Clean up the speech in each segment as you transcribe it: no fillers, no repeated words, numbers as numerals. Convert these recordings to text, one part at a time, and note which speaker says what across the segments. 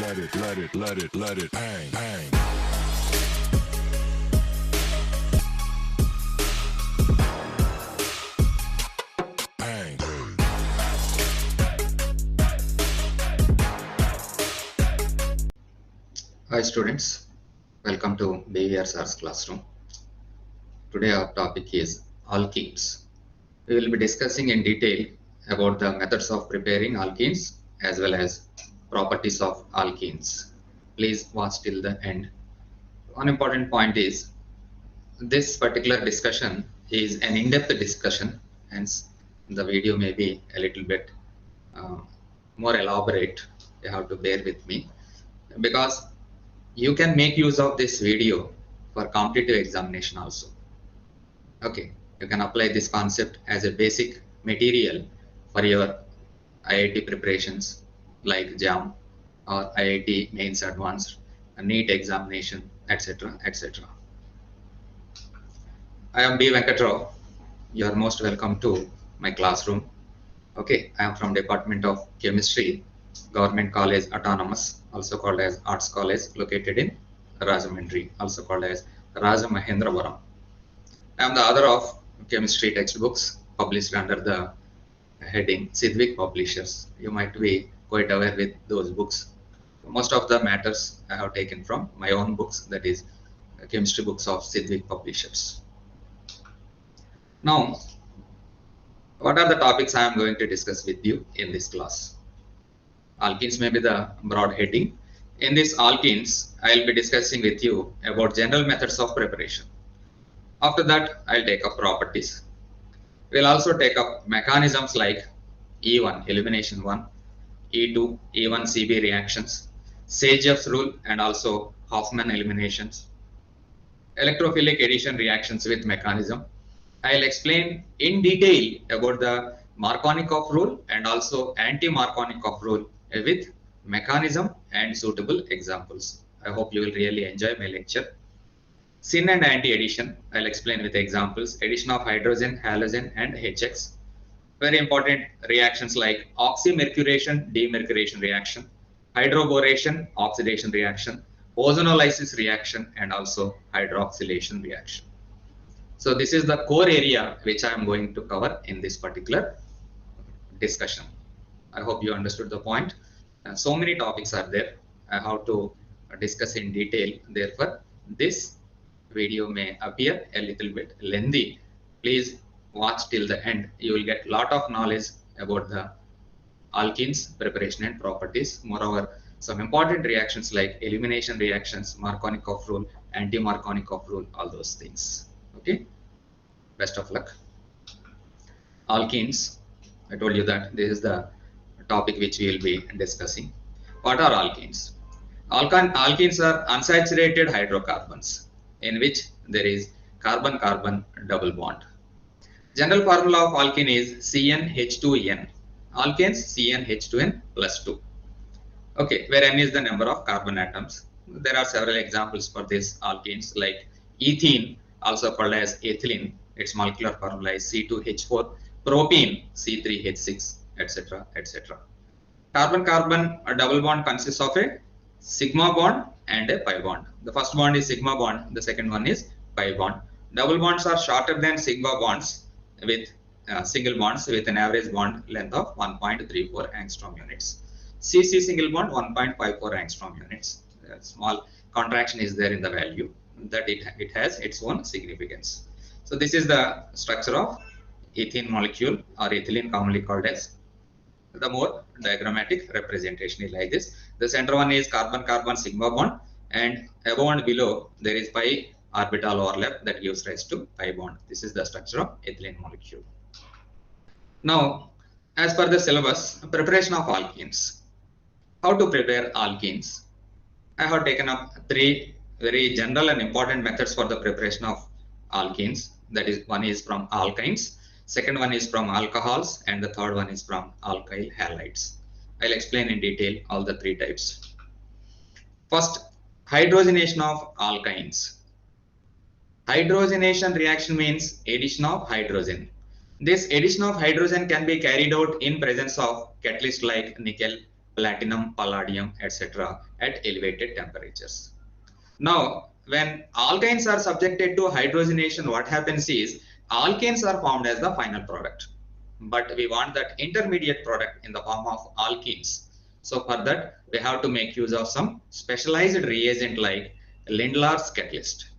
Speaker 1: let it hang, hang. Hang.
Speaker 2: Hi students, welcome to Behavior Science Classroom. Today our topic is alkenes. We will be discussing in detail about the methods of preparing alkenes as well as properties of alkenes. Please watch till the end. One important point is this particular discussion is an in-depth discussion, hence the video may be a little bit uh, more elaborate. You have to bear with me because you can make use of this video for competitive examination also. Okay, you can apply this concept as a basic material for your IIT preparations like JAM or IIT Mains Advanced, NEET examination, etc. etc. I am B. Venkatrao. You are most welcome to my classroom. Okay, I am from Department of Chemistry, Government College Autonomous, also called as Arts College, located in Rajahmundry, also called as Rajamahendrapuram. I am the author of chemistry textbooks published under the heading Sidhwik Publishers. You might be quite aware with those books. Most of the matters I have taken from my own books, that is chemistry books of Sidhwik Publishers. Now, what are the topics I am going to discuss with you in this class? Alkenes may be the broad heading. In this alkenes, I will be discussing with you about general methods of preparation. After that, I'll take up properties. We'll also take up mechanisms like E1, elimination 1, E2, E1CB reactions, Sage's rule, and also Hoffman eliminations, electrophilic addition reactions with mechanism. I'll explain in detail about the Markovnikov rule and also anti-Markovnikov rule with mechanism and suitable examples. I hope you will really enjoy my lecture. Syn and anti-addition, I'll explain with examples. Addition of hydrogen, halogen, and HX. Very important reactions like oxymercuration, demercuration reaction, hydroboration, oxidation reaction, ozonolysis reaction, and also hydroxylation reaction. So this is the core area which I am going to cover in this particular discussion. I hope you understood the point. So many topics are there. I have to discuss in detail. Therefore, this video may appear a little bit lengthy. Please watch till the end. You will get a lot of knowledge about the alkenes preparation and properties. Moreover, some important reactions like elimination reactions, Markovnikov rule, anti-Markovnikov rule, all those things. Okay, best of luck. Alkenes, I told you that this is the topic which we will be discussing. What are alkenes? Alkenes are unsaturated hydrocarbons in which there is carbon-carbon double bond. General formula of alkene is CnH2n. Alkenes CnH2n plus 2. Okay, where n is the number of carbon atoms. There are several examples for these alkenes like ethene, also called as ethylene. Its molecular formula is C2H4. Propene C3H6, etc. etc. Carbon-carbon double bond consists of a sigma bond and a pi bond. The first bond is sigma bond, the second one is pi bond. Double bonds are shorter than sigma bonds with single bonds with an average bond length of 1.34 angstrom units. CC single bond 1.54 angstrom units. A small contraction is there in the value that it has its own significance. So this is the structure of ethene molecule or ethylene, commonly called as. The more diagrammatic representation is like this. The center one is carbon-carbon sigma bond, and above and below there is pi orbital overlap that gives rise to pi bond. This is the structure of ethylene molecule. Now, as per the syllabus, preparation of alkenes. How to prepare alkenes? I have taken up three very general and important methods for the preparation of alkenes. That is, one is from alkynes, second one is from alcohols, and the third one is from alkyl halides. I'll explain in detail all the three types. First, hydrogenation of alkynes. Hydrogenation reaction means addition of hydrogen. This addition of hydrogen can be carried out in presence of catalyst like nickel, platinum, palladium, etc. at elevated temperatures. Now, when alkynes are subjected to hydrogenation, what happens is alkanes are formed as the final product. But we want that intermediate product in the form of alkenes. So for that, we have to make use of some specialized reagent like Lindlar's catalyst.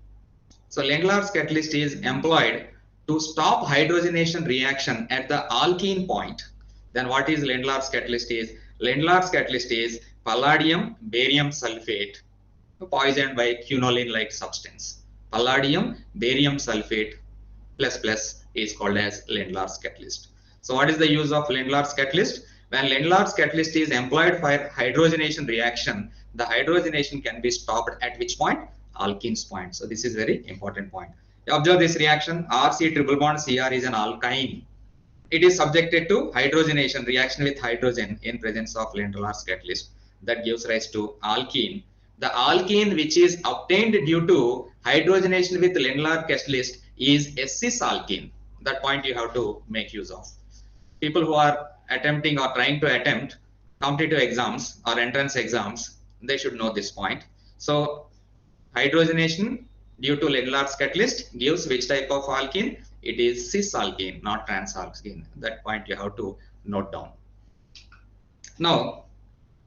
Speaker 2: So Lindlar's catalyst is employed to stop hydrogenation reaction at the alkene point. Then what is Lindlar's catalyst is? Lindlar's catalyst is palladium barium sulfate poisoned by quinoline-like substance. Palladium barium sulfate plus plus is called as Lindlar's catalyst. So what is the use of Lindlar's catalyst? When Lindlar's catalyst is employed for hydrogenation reaction, the hydrogenation can be stopped at which point? Alkene's point. So this is very important point. Observe this reaction. RC triple bond Cr is an alkyne. It is subjected to hydrogenation reaction with hydrogen in presence of Lindlar's catalyst. That gives rise to alkene. The alkene which is obtained due to hydrogenation with Lindlar catalyst is a cis alkene. That point you have to make use of. People who are attempting or trying to attempt competitive exams or entrance exams, they should know this point. So hydrogenation due to Lindlar's catalyst gives which type of alkene? It is cis alkene, not trans alkene. That point you have to note down. Now,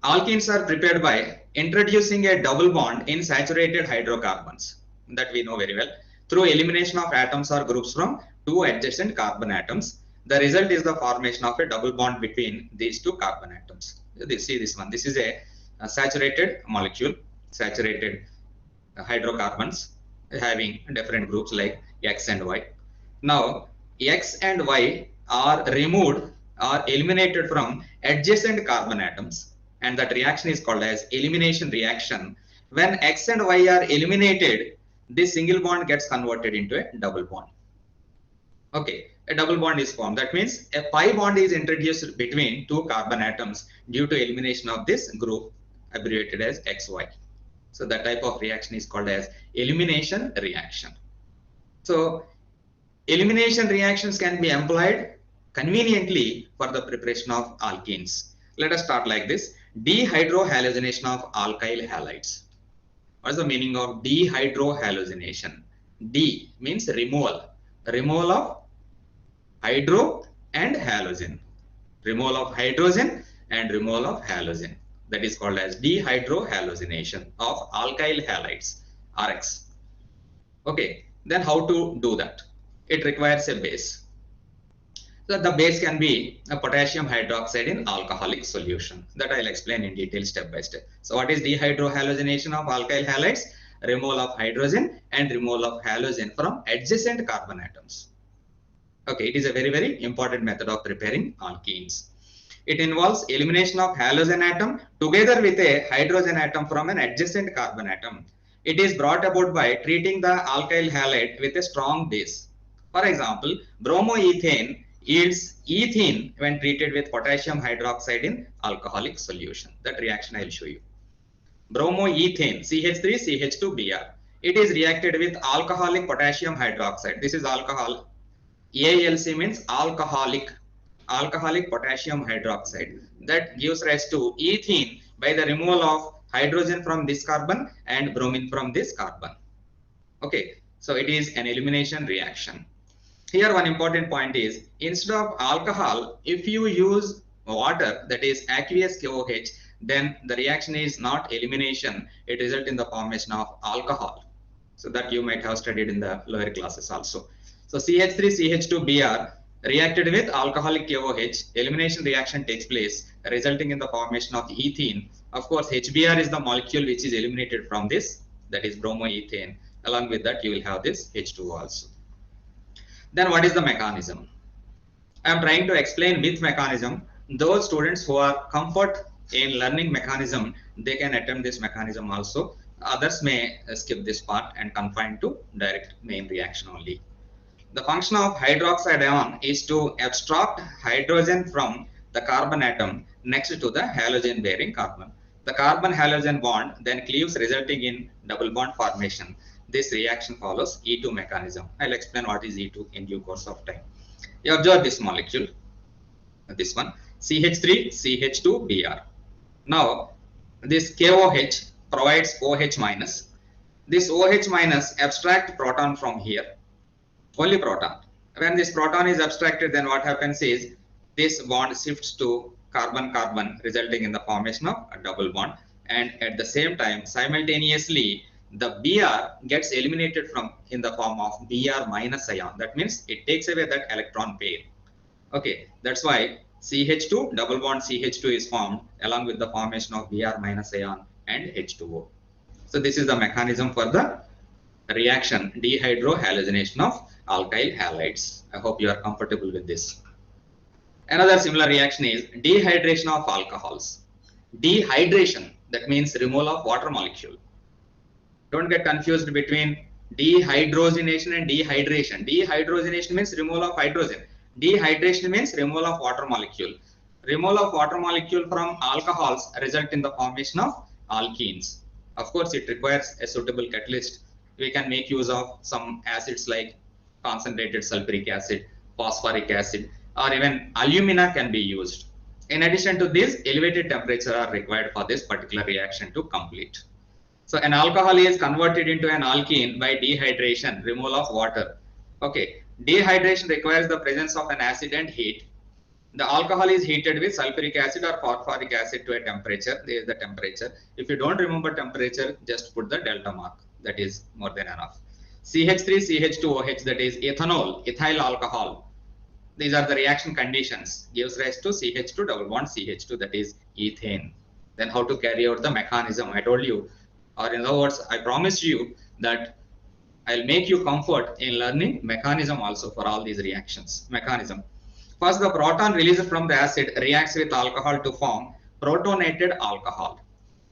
Speaker 2: alkenes are prepared by introducing a double bond in saturated hydrocarbons that we know very well through elimination of atoms or groups from two adjacent carbon atoms. The result is the formation of a double bond between these two carbon atoms. See this one. This is a saturated molecule, saturated hydrocarbons having different groups like X and Y. Now, X and Y are removed or eliminated from adjacent carbon atoms, and that reaction is called as elimination reaction. When X and Y are eliminated, this single bond gets converted into a double bond. Okay, a double bond is formed. That means a pi bond is introduced between two carbon atoms due to elimination of this group abbreviated as XY. So that type of reaction is called as elimination reaction. So elimination reactions can be employed conveniently for the preparation of alkenes. Let us start like this. Dehydrohalogenation of alkyl halides. What is the meaning of dehydrohalogenation? D means removal. Removal of hydro and halogen. Removal of hydrogen and removal of halogen. That is called as dehydrohalogenation of alkyl halides, RX. Okay, then how to do that? It requires a base. So the base can be a potassium hydroxide in alcoholic solution. That I'll explain in detail step by step. So what is dehydrohalogenation of alkyl halides? Removal of hydrogen and removal of halogen from adjacent carbon atoms. Okay, it is a very, very important method of preparing alkenes. It involves elimination of halogen atom together with a hydrogen atom from an adjacent carbon atom. It is brought about by treating the alkyl halide with a strong base. For example, bromoethane yields ethene when treated with potassium hydroxide in alcoholic solution. That reaction I will show you. Bromoethane, CH3CH2Br. It is reacted with alcoholic potassium hydroxide. This is alcohol. ALC means alcoholic potassium hydroxide. That gives rise to ethene by the removal of hydrogen from this carbon and bromine from this carbon. Okay, so it is an elimination reaction. Here one important point is, instead of alcohol, if you use water, that is aqueous KOH, then the reaction is not elimination, it results in the formation of alcohol. So that you might have studied in the lower classes also. So CH3CH2Br reacted with alcoholic KOH, elimination reaction takes place, resulting in the formation of ethene. Of course, HBr is the molecule which is eliminated from this, that is bromoethane. Along with that, you will have this H2O also. Then what is the mechanism? I am trying to explain with mechanism. Those students who are comfort in learning mechanism, they can attempt this mechanism also. Others may skip this part and confine to direct main reaction only. The function of hydroxide ion is to abstract hydrogen from the carbon atom next to the halogen bearing carbon. The carbon halogen bond then cleaves, resulting in double bond formation. This reaction follows E2 mechanism. I'll explain what is E2 in due course of time. You observe this molecule, this one, CH3CH2Br. Now, this KOH provides OH minus. This OH minus abstract proton from here, only proton. When this proton is abstracted, then what happens is this bond shifts to carbon-carbon, resulting in the formation of a double bond. And at the same time, simultaneously, the Br gets eliminated from in the form of Br minus ion. That means it takes away that electron pair. Okay, that's why CH2 double bond CH2 is formed along with the formation of Br minus ion and H2O. So this is the mechanism for the reaction dehydrohallucination of alkyl halides. I hope you are comfortable with this. Another similar reaction is dehydration of alcohols. Dehydration, that means removal of water molecule. Don't get confused between dehydrogenation and dehydration. Dehydrogenation means removal of hydrogen. Dehydration means removal of water molecule. Removal of water molecule from alcohols result in the formation of alkenes. Of course, it requires a suitable catalyst. We can make use of some acids like concentrated sulfuric acid, phosphoric acid, or even alumina can be used. In addition to this, elevated temperature are required for this particular reaction to complete. So an alcohol is converted into an alkene by dehydration, removal of water. Okay, dehydration requires the presence of an acid and heat. The alcohol is heated with sulfuric acid or phosphoric acid to a temperature. There is the temperature. If you don't remember temperature, just put the delta mark. That is more than enough. CH3, CH2OH, that is ethanol, ethyl alcohol. These are the reaction conditions. Gives rise to CH2 double bond CH2, that is ethane. Then how to carry out the mechanism? I told you, or in other words, I promised you that I'll make you comfort in learning mechanism also for all these reactions. Mechanism. First, the proton released from the acid reacts with alcohol to form protonated alcohol.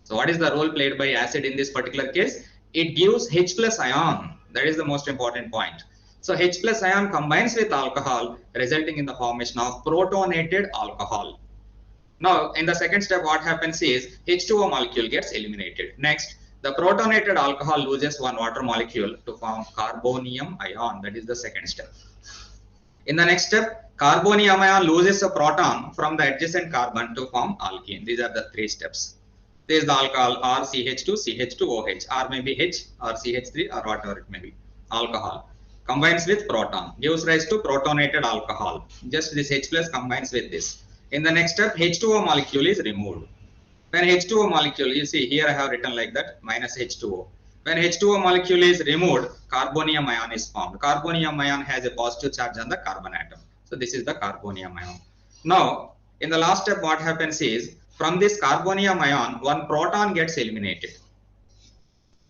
Speaker 2: So what is the role played by acid in this particular case? It gives H plus ion. That is the most important point. So H plus ion combines with alcohol, resulting in the formation of protonated alcohol. Now, in the second step, what happens is H2O molecule gets eliminated. Next, the protonated alcohol loses one water molecule to form carbonium ion. That is the second step. In the next step, carbonium ion loses a proton from the adjacent carbon to form alkene. These are the three steps. This is the alcohol RCH2, CH2OH, or maybe H or CH3 or whatever it may be. Alcohol combines with proton, gives rise to protonated alcohol. Just this H plus combines with this. In the next step, H2O molecule is removed. When H2O molecule, you see here I have written like that, minus H2O. When H2O molecule is removed, carbonium ion is formed. Carbonium ion has a positive charge on the carbon atom. So this is the carbonium ion. Now, in the last step, what happens is, from this carbonium ion, one proton gets eliminated.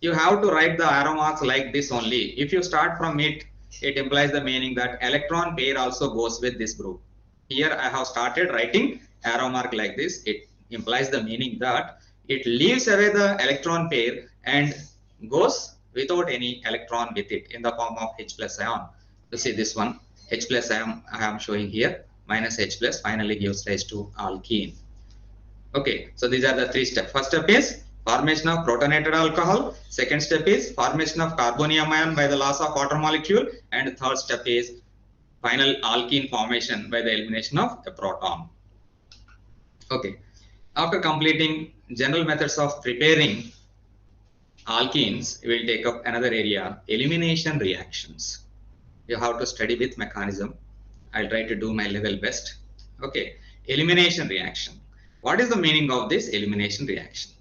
Speaker 2: You have to write the arrow marks like this only. If you start from it, it implies the meaning that electron pair also goes with this group. Here I have started writing arrow mark like this. It implies the meaning that it leaves away the electron pair and goes without any electron with it in the form of H plus ion. You see this one, H plus ion I am showing here, minus H plus finally gives rise to alkene. Okay, so these are the three steps. First step is formation of protonated alcohol. Second step is formation of carbonium ion by the loss of water molecule. And third step is final alkene formation by the elimination of a proton. Okay, after completing general methods of preparing alkenes, we will take up another area, elimination reactions. You have to study with mechanism. I'll try to do my level best. Okay, elimination reaction. What is the meaning of this elimination reaction?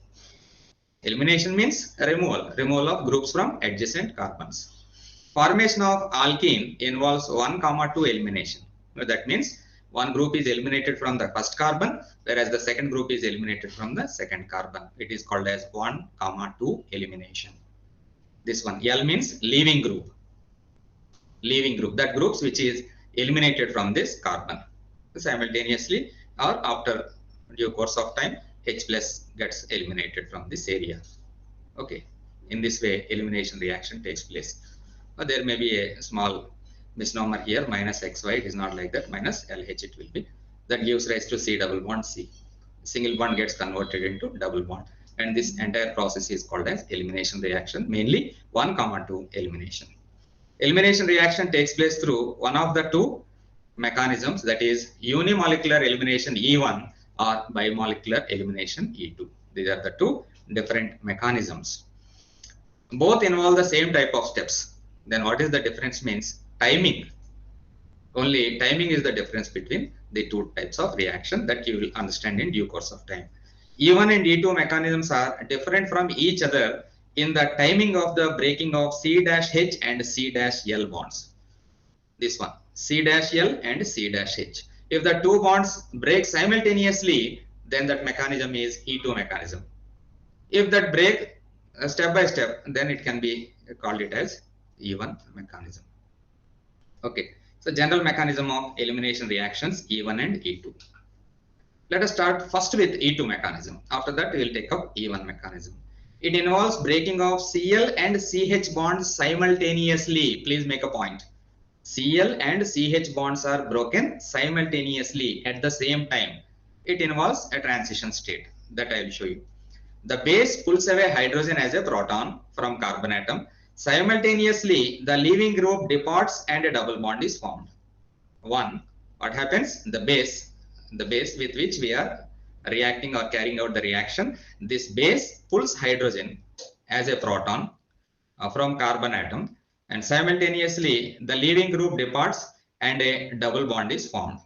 Speaker 2: Elimination means removal of groups from adjacent carbons. Formation of alkene involves 1, 2 elimination. That means one group is eliminated from the first carbon, whereas the second group is eliminated from the second carbon. It is called as 1, 2 elimination. This one, L means leaving group. Leaving group, that groups which is eliminated from this carbon. Simultaneously or after due course of time, H plus gets eliminated from this area. Okay, in this way elimination reaction takes place. But there may be a small misnomer here, minus XY, it is not like that, minus LH it will be. That gives rise to C double bond C. Single bond gets converted into double bond. And this entire process is called as elimination reaction, mainly 1, 2 elimination. Elimination reaction takes place through one of the two mechanisms, that is unimolecular elimination E1 or bimolecular elimination E2. These are the two different mechanisms. Both involve the same type of steps. Then what is the difference means timing. Only timing is the difference between the two types of reaction that you will understand in due course of time. E1 and E2 mechanisms are different from each other in the timing of the breaking of C-H and C-L bonds. This one, C-L and C-H. If the two bonds break simultaneously, then that mechanism is E2 mechanism. If that break step by step, then it can be called it as E1 mechanism. Okay, so general mechanism of elimination reactions E1 and E2. Let us start first with E2 mechanism. After that, we will take up E1 mechanism. It involves breaking of Cl and CH bonds simultaneously. Please make a point. Cl and CH bonds are broken simultaneously at the same time. It involves a transition state that I will show you. The base pulls away hydrogen as a proton from carbon atom. Simultaneously, the leaving group departs and a double bond is formed. One, what happens? The base with which we are reacting or carrying out the reaction, this base pulls hydrogen as a proton from carbon atom, and simultaneously the leaving group departs and a double bond is formed.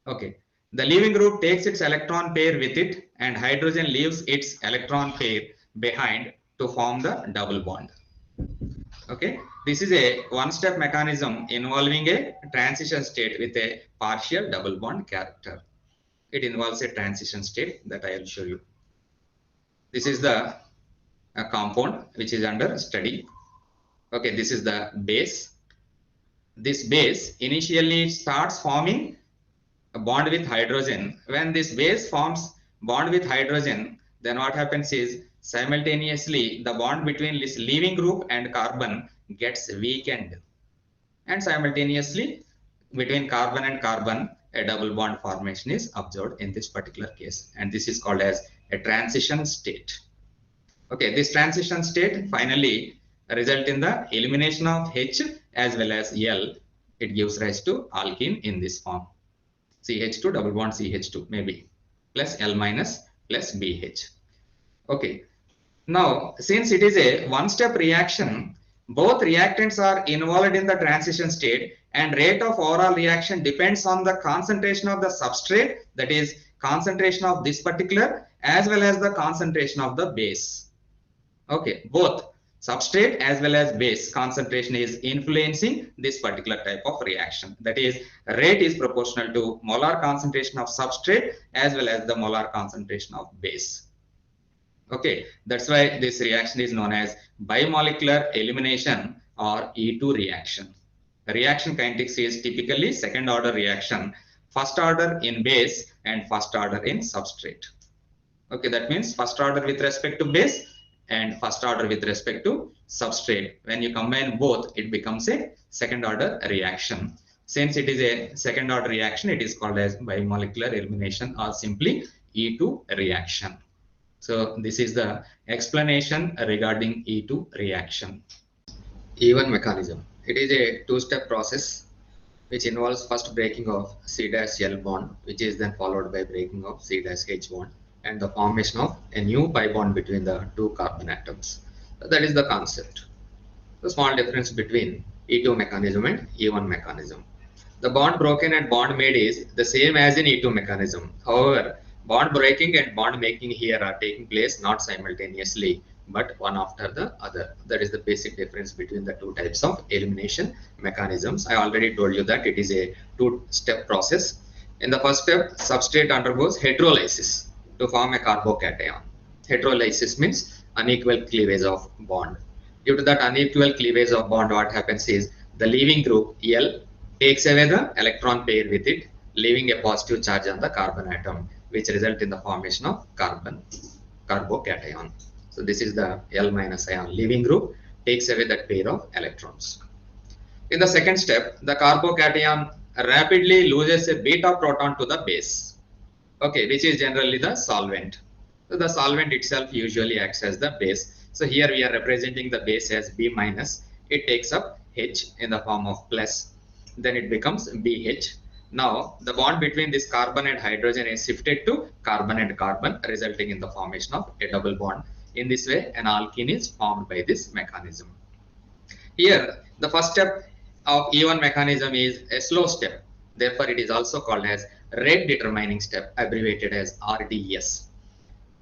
Speaker 2: Okay. The leaving group takes its electron pair with it, and hydrogen leaves its electron pair behind to form the double bond. Okay, this is a one-step mechanism involving a transition state with a partial double bond character. It involves a transition state that I will show you. This is the compound which is under study. Okay, this is the base. This base initially starts forming a bond with hydrogen. When this base forms bond with hydrogen, then what happens is simultaneously the bond between this leaving group and carbon gets weakened, and simultaneously between carbon and carbon a double bond formation is observed in this particular case, and this is called as a transition state. Okay, this transition state finally result in the elimination of H as well as L. It gives rise to alkene in this form. CH2 double bond CH2 maybe plus L minus plus BH. Okay. Now, since it is a one-step reaction, both reactants are involved in the transition state, and rate of overall reaction depends on the concentration of the substrate, that is concentration of this particular as well as the concentration of the base. Okay, both substrate as well as base concentration is influencing this particular type of reaction. That is, rate is proportional to molar concentration of substrate as well as the molar concentration of base. Okay, that's why this reaction is known as bimolecular elimination or E2 reaction. The reaction kinetics is typically second order reaction, first order in base and first order in substrate. Okay, that means first order with respect to base and first order with respect to substrate. When you combine both, it becomes a second order reaction. Since it is a second order reaction, it is called as bimolecular elimination or simply E2 reaction. So this is the explanation regarding E2 reaction. E1 mechanism. It is a two-step process which involves first breaking of C-L bond, which is then followed by breaking of C-H bond and the formation of a new pi bond between the two carbon atoms. So that is the concept. The small difference between E2 mechanism and E1 mechanism. The bond broken and bond made is the same as in E2 mechanism. However, bond breaking and bond making here are taking place not simultaneously but one after the other. That is the basic difference between the two types of elimination mechanisms. I already told you that it is a two-step process. In the first step, substrate undergoes heterolysis to form a carbocation. Heterolysis means unequal cleavage of bond. Due to that unequal cleavage of bond, what happens is the leaving group L takes away the electron pair with it, leaving a positive charge on the carbon atom, which result in the formation of carbocation. So this is the L minus ion. Leaving group takes away that pair of electrons. In the second step, the carbocation rapidly loses a beta proton to the base, okay, which is generally the solvent. So the solvent itself usually acts as the base. So here we are representing the base as B minus. It takes up H in the form of plus. Then it becomes BH. Now the bond between this carbon and hydrogen is shifted to carbon and carbon, resulting in the formation of a double bond. In this way, an alkene is formed by this mechanism. Here, the first step of E1 mechanism is a slow step. Therefore, it is also called as rate determining step, abbreviated as RDS.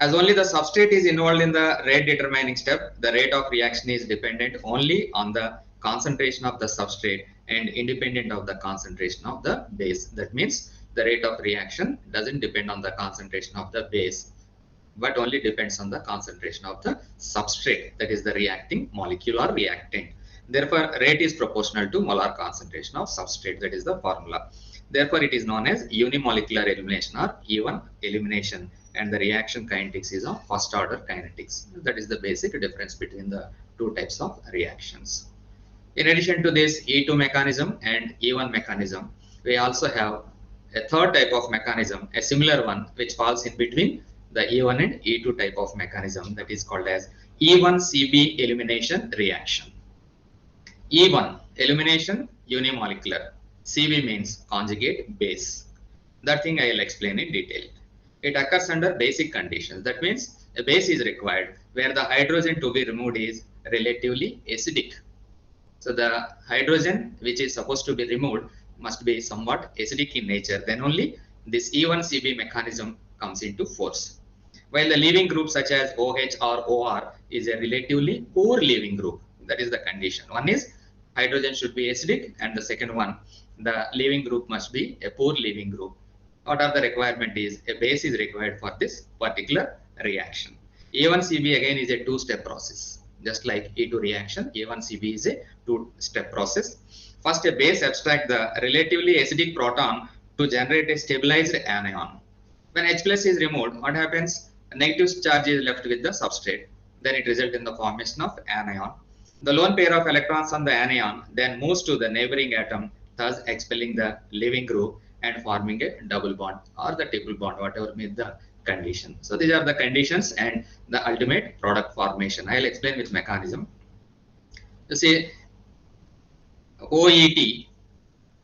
Speaker 2: As only the substrate is involved in the rate determining step, the rate of reaction is dependent only on the concentration of the substrate and independent of the concentration of the base. That means the rate of reaction doesn't depend on the concentration of the base, but only depends on the concentration of the substrate, that is the reacting molecule or reactant. Therefore, rate is proportional to molar concentration of substrate, that is the formula. Therefore, it is known as unimolecular elimination or E1 elimination, and the reaction kinetics is of first order kinetics. That is the basic difference between the two types of reactions. In addition to this E2 mechanism and E1 mechanism, we also have a third type of mechanism, a similar one, which falls in between the E1 and E2 type of mechanism, that is called as E1CB elimination reaction. E1 elimination unimolecular, CB means conjugate base. That thing I will explain in detail. It occurs under basic conditions. That means a base is required where the hydrogen to be removed is relatively acidic. So the hydrogen which is supposed to be removed must be somewhat acidic in nature. Then only this E1CB mechanism comes into force. While the leaving group such as OH or OR is a relatively poor leaving group. That is the condition. One is hydrogen should be acidic, and the second one, the leaving group must be a poor leaving group. What are the requirement is a base is required for this particular reaction. A1CB again is a two-step process. Just like E2 reaction, A1CB is a two-step process. First, a base abstracts the relatively acidic proton to generate a stabilized anion. When H plus is removed, what happens? A negative charge is left with the substrate. Then it results in the formation of anion. The lone pair of electrons on the anion then moves to the neighboring atom, thus expelling the leaving group and forming a double bond or the triple bond, whatever may be the condition. So these are the conditions and the ultimate product formation. I will explain with mechanism. You see, OET,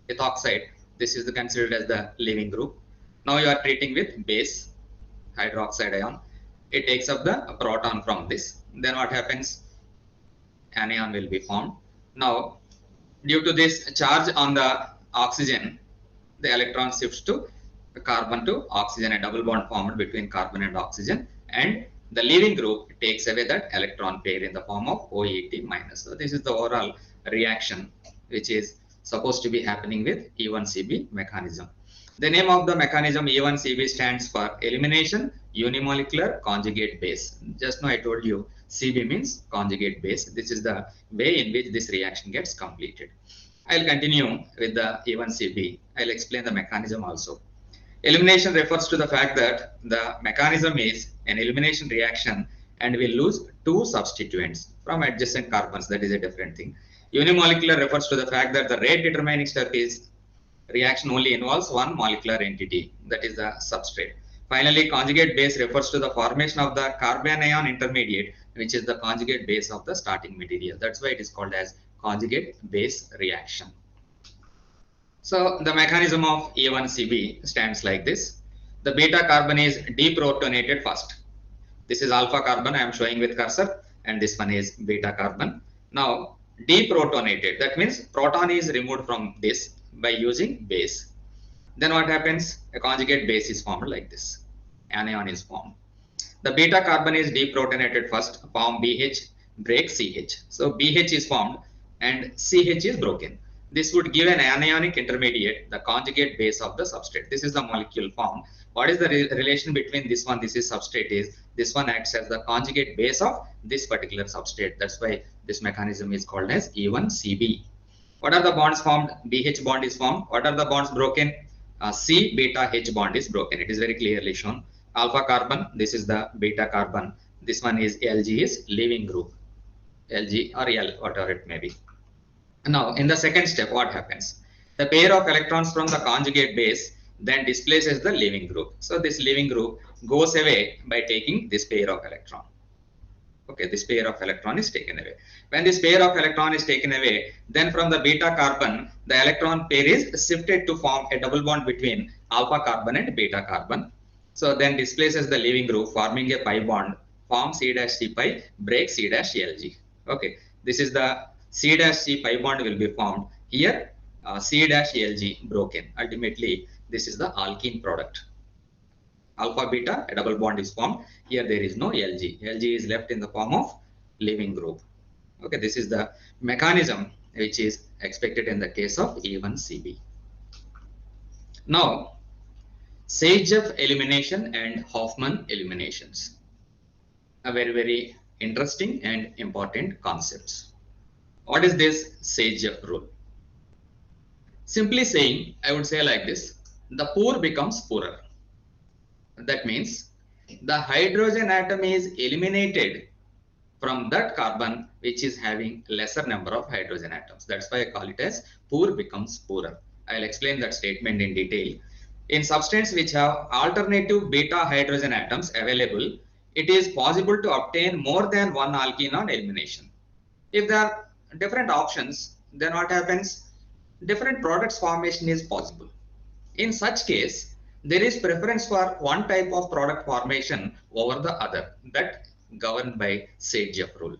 Speaker 2: ethoxide, this is considered as the leaving group. Now you are treating with base, hydroxide ion. It takes up the proton from this. Then what happens? Anion will be formed. Now, due to this charge on the oxygen, the electron shifts to carbon to oxygen, a double bond formed between carbon and oxygen, and the leaving group takes away that electron pair in the form of OET minus. So this is the overall reaction which is supposed to be happening with E1CB mechanism. The name of the mechanism E1CB stands for elimination unimolecular conjugate base. Just now I told you CB means conjugate base. This is the way in which this reaction gets completed. I'll continue with the E1CB. I'll explain the mechanism also. Elimination refers to the fact that the mechanism is an elimination reaction and we lose two substituents from adjacent carbons. That is a different thing. Unimolecular refers to the fact that the rate determining step is reaction only involves one molecular entity, that is the substrate. Finally, conjugate base refers to the formation of the carbanion intermediate, which is the conjugate base of the starting material. That's why it is called as conjugate base reaction. So the mechanism of E1CB stands like this. The beta carbon is deprotonated first. This is alpha carbon I am showing with cursor, and this one is beta carbon. Now deprotonated, that means proton is removed from this by using base. Then what happens? A conjugate base is formed like this. Anion is formed. The beta carbon is deprotonated first, form BH, break CH. So BH is formed and CH is broken. This would give an anionic intermediate, the conjugate base of the substrate. This is the molecule formed. What is the relation between this one? This is substrate is, this one acts as the conjugate base of this particular substrate. That's why this mechanism is called as E1CB. What are the bonds formed? BH bond is formed. What are the bonds broken? C beta H bond is broken. It is very clearly shown. Alpha carbon, this is the beta carbon. This one is LG is leaving group. LG or L, whatever it may be. Now, in the second step, what happens? The pair of electrons from the conjugate base then displaces the leaving group. So this leaving group goes away by taking this pair of electron. Okay, this pair of electron is taken away. When this pair of electron is taken away, then from the beta carbon, the electron pair is shifted to form a double bond between alpha carbon and beta carbon. So then displaces the leaving group, forming a pi bond, form C dash C pi, break C dash Lg. Okay, this is the C dash C pi bond will be formed. Here, C dash Lg broken. Ultimately, this is the alkene product. Alpha beta, a double bond is formed. Here there is no Lg. Lg is left in the form of leaving group. Okay, this is the mechanism which is expected in the case of E1Cb. Now, Sagejeff elimination and Hoffman eliminations. A very interesting and important concepts. What is this Sagejeff rule? Simply saying, I would say like this: the poor becomes poorer. That means the hydrogen atom is eliminated from that carbon which is having lesser number of hydrogen atoms. That's why I call it as poor becomes poorer. I'll explain that statement in detail. In substances which have alternative beta hydrogen atoms available, it is possible to obtain more than one alkene on elimination. If there are different options, then what happens? Different products formation is possible. In such case, there is preference for one type of product formation over the other, that governed by Sagejeff rule.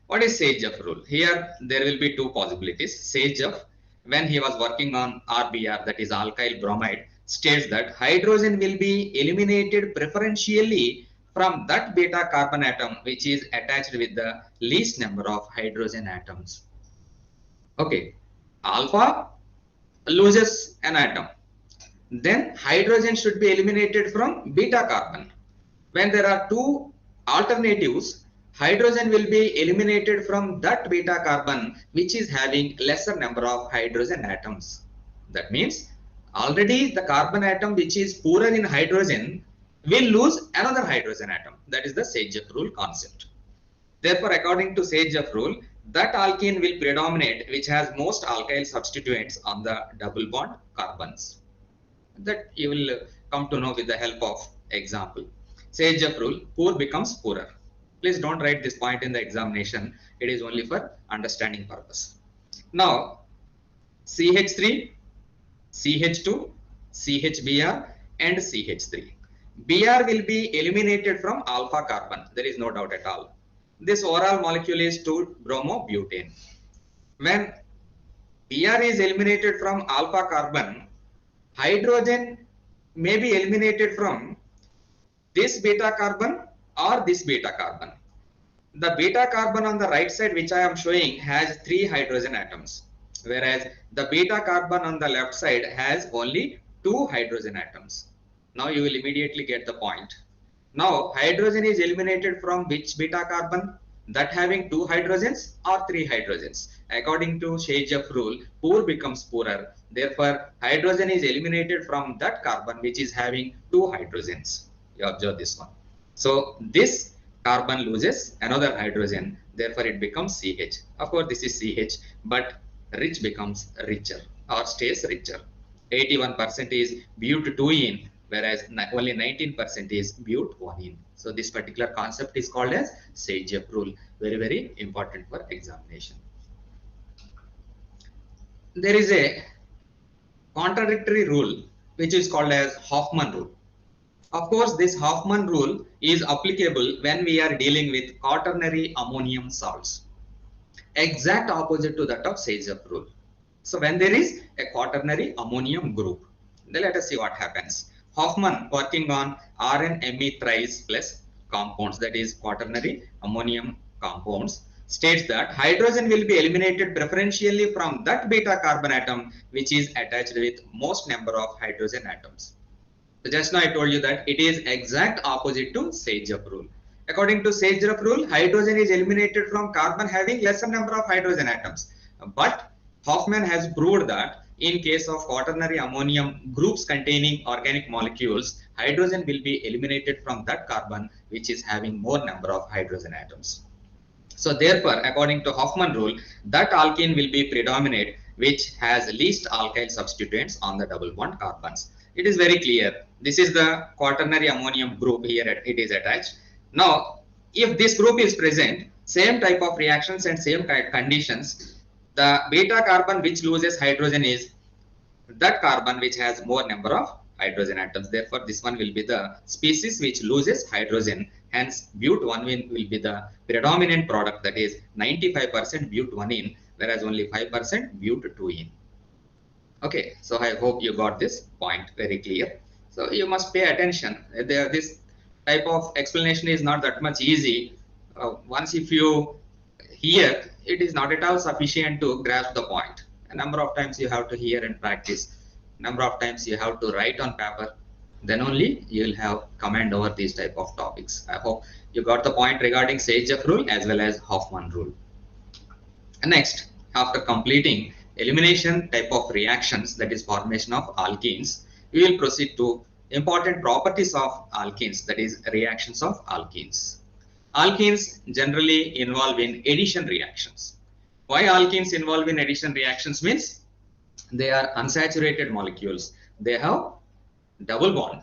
Speaker 2: What is Sagejeff rule? Here there will be two possibilities. Sagejeff, when he was working on RBr, that is alkyl bromide, states that hydrogen will be eliminated preferentially from that beta carbon atom which is attached with the least number of hydrogen atoms. Okay, alpha loses an atom, then hydrogen should be eliminated from beta carbon. When there are two alternatives, hydrogen will be eliminated from that beta carbon which is having lesser number of hydrogen atoms. That means already the carbon atom which is poorer in hydrogen will lose another hydrogen atom. That is the Sagejeff rule concept. Therefore, according to Sagejeff rule, that alkene will predominate which has most alkyl substituents on the double bond carbons. That you will come to know with the help of example. Sagejeff rule, poor becomes poorer. Please don't write this point in the examination. It is only for understanding purpose. Now, CH3, CH2, CHBr and CH3. Br will be eliminated from alpha carbon. There is no doubt at all. This overall molecule is 2-bromobutane. When Br is eliminated from alpha carbon, hydrogen may be eliminated from this beta carbon or this beta carbon. The beta carbon on the right side which I am showing has 3 hydrogen atoms, whereas the beta carbon on the left side has only 2 hydrogen atoms. Now you will immediately get the point. Now hydrogen is eliminated from which beta carbon? That having 2 hydrogens or 3 hydrogens. According to Sagejeff rule, poor becomes poorer. Therefore, hydrogen is eliminated from that carbon which is having 2 hydrogens. You observe this one. So this carbon loses another hydrogen. Therefore, it becomes CH. Of course, this is CH, but rich becomes richer or stays richer. 81% is but2ene, whereas only 19% is but1ene. So this particular concept is called as Sagejeff rule. Very important for examination. There is a contradictory rule which is called as Hoffman rule. Of course, this Hoffman rule is applicable when we are dealing with quaternary ammonium salts. Exact opposite to that of Sagejeff rule. So when there is a quaternary ammonium group, then let us see what happens. Hoffman working on RNMe thrice plus compounds, that is quaternary ammonium compounds, states that hydrogen will be eliminated preferentially from that beta carbon atom which is attached with most number of hydrogen atoms. So just now I told you that it is exact opposite to Sagejeff rule. According to Sagejeff rule, hydrogen is eliminated from carbon having lesser number of hydrogen atoms. But Hoffman has proved that in case of quaternary ammonium groups containing organic molecules, hydrogen will be eliminated from that carbon which is having more number of hydrogen atoms. So therefore, according to Hoffman rule, that alkene will be predominate which has least alkyl substituents on the double bond carbons. It is very clear. This is the quaternary ammonium group, here it is attached. Now, If this group is present, same type of reactions and same conditions, the beta carbon which loses hydrogen is that carbon which has more number of hydrogen atoms. Therefore, this one will be the species which loses hydrogen. Hence, but1 will be the predominant product, that is 95% but1 whereas only 5% but2. Okay, so I hope you got this point very clear. So you must pay attention. This type of explanation is not that much easy. Once if you hear, it is not at all sufficient to grasp the point. A number of times you have to hear and practice. Number of times you have to write on paper. Then only you will have command over these type of topics. I hope you got the point regarding Sage-Jaffe rule as well as Hoffman rule. And next, after completing elimination type of reactions, that is formation of alkenes, we will proceed to important properties of alkenes, that is reactions of alkenes. Alkenes generally involve in addition reactions. Why alkenes involve in addition reactions means they are unsaturated molecules. They have double bond.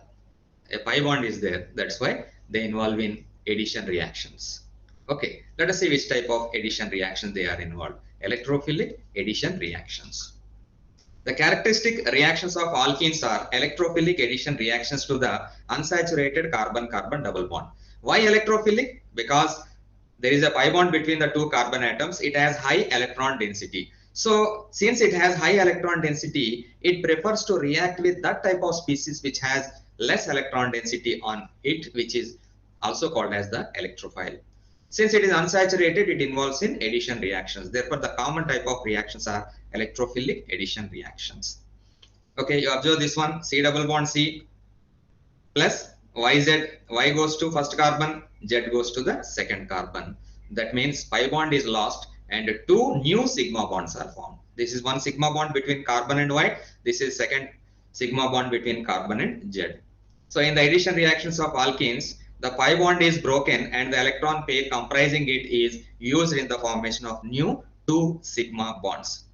Speaker 2: A pi bond is there. That's why they involve in addition reactions. Okay, let us see which type of addition reaction they are involved. Electrophilic addition reactions. The characteristic reactions of alkenes are electrophilic addition reactions to the unsaturated carbon-carbon double bond. Why electrophilic? Because there is a pi bond between the two carbon atoms. It has high electron density. So since it has high electron density, it prefers to react with that type of species which has less electron density on it, which is also called as the electrophile. Since it is unsaturated, it involves in addition reactions. Therefore, the common type of reactions are electrophilic addition reactions. Okay, you observe this one, C double bond C plus YZ, Y goes to first carbon, Z goes to the second carbon. That means pi bond is lost and two new sigma bonds are formed. This is one sigma bond between carbon and Y. This is second sigma bond between carbon and Z. So in the addition reactions of alkenes, the pi bond is broken and the electron pair comprising it is used in the formation of new two sigma bonds.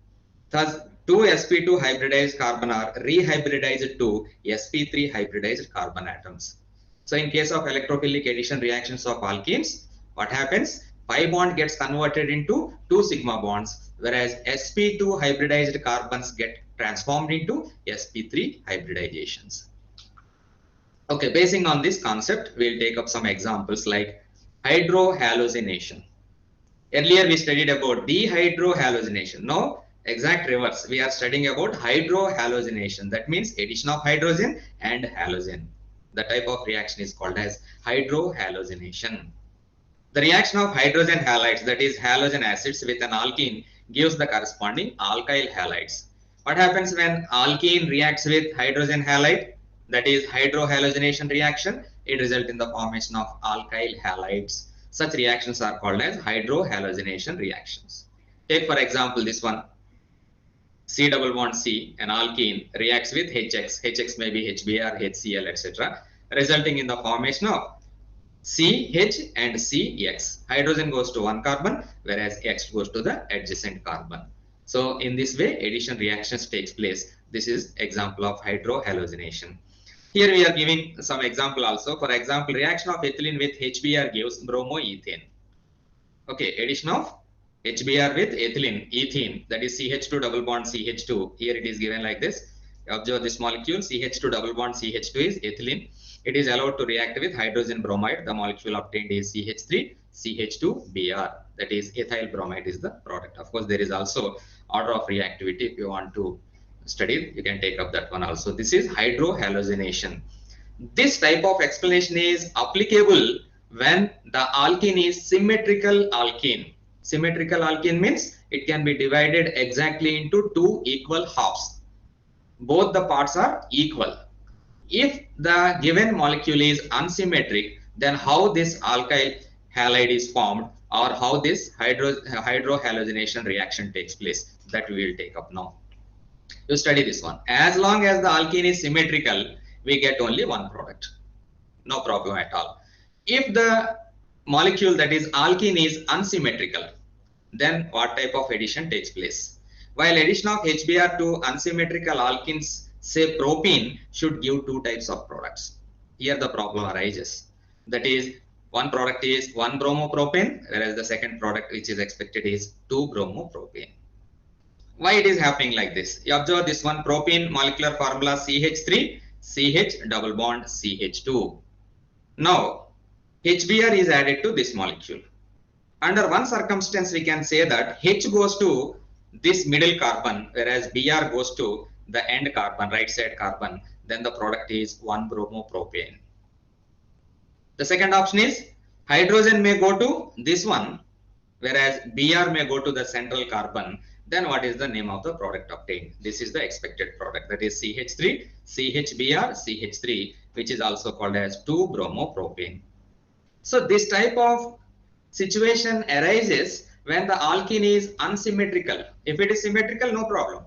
Speaker 2: Thus, two sp2 hybridized carbon are rehybridized to sp3 hybridized carbon atoms. So in case of electrophilic addition reactions of alkenes, what happens? Pi bond gets converted into two sigma bonds, whereas sp2 hybridized carbons get transformed into sp3 hybridizations. Okay, basing on this concept, we'll take up some examples like hydrohallucination. Earlier we studied about dehydrohallucination. Now, exact reverse. We are studying about hydrohallucination. That means addition of hydrogen and halogen. The type of reaction is called as hydrohallucination. The reaction of hydrogen halides, that is halogen acids with an alkene, gives the corresponding alkyl halides. What happens when alkene reacts with hydrogen halide? That is hydrohallucination reaction. It results in the formation of alkyl halides. Such reactions are called as hydrohallucination reactions. Take for example this one, C double bond C, an alkene reacts with HX. HX may be HBr, HCl, etc., resulting in the formation of CH and CX. Hydrogen goes to one carbon, whereas X goes to the adjacent carbon. So in this way, addition reactions takes place. This is example of hydrohallucination. Here we are giving some example also. For example, reaction of ethylene with HBr gives bromoethane. Okay, addition of HBr with ethylene, ethene, that is CH2 double bond CH2. Here it is given like this. Observe this molecule, CH2 double bond CH2 is ethylene. It is allowed to react with hydrogen bromide. The molecule obtained is CH3, CH2Br. That is ethyl bromide is the product. Of course, there is also order of reactivity. If you want to study, you can take up that one also. This is hydrohallucination. This type of explanation is applicable when the alkene is symmetrical alkene. Symmetrical alkene means it can be divided exactly into two equal halves. Both the parts are equal. If the given molecule is unsymmetric, then how this alkyl halide is formed or how this hydrohallucination reaction takes place, that we will take up now. You study this one. As long as the alkene is symmetrical, we get only one product. No problem at all. If the molecule, that is alkene, is unsymmetrical, then what type of addition takes place? While addition of HBr to unsymmetrical alkenes, say propene, should give two types of products. Here the problem arises. That is, One product is 1-bromopropane, whereas the second product which is expected is 2-bromopropane. Why it is happening like this? You observe this one propane molecular formula CH3, CH double bond CH2. Now, HBr is added to this molecule. Under one circumstance, we can say that H goes to this middle carbon, whereas Br goes to the end carbon, right side carbon. Then the product is 1-bromopropane. The second option is hydrogen may go to this one, whereas Br may go to the central carbon. Then what is the name of the product obtained? This is the expected product, that is CH3, CHBr, CH3, which is also called as 2-bromopropane. So this type of situation arises when the alkene is unsymmetrical. If it is symmetrical, no problem.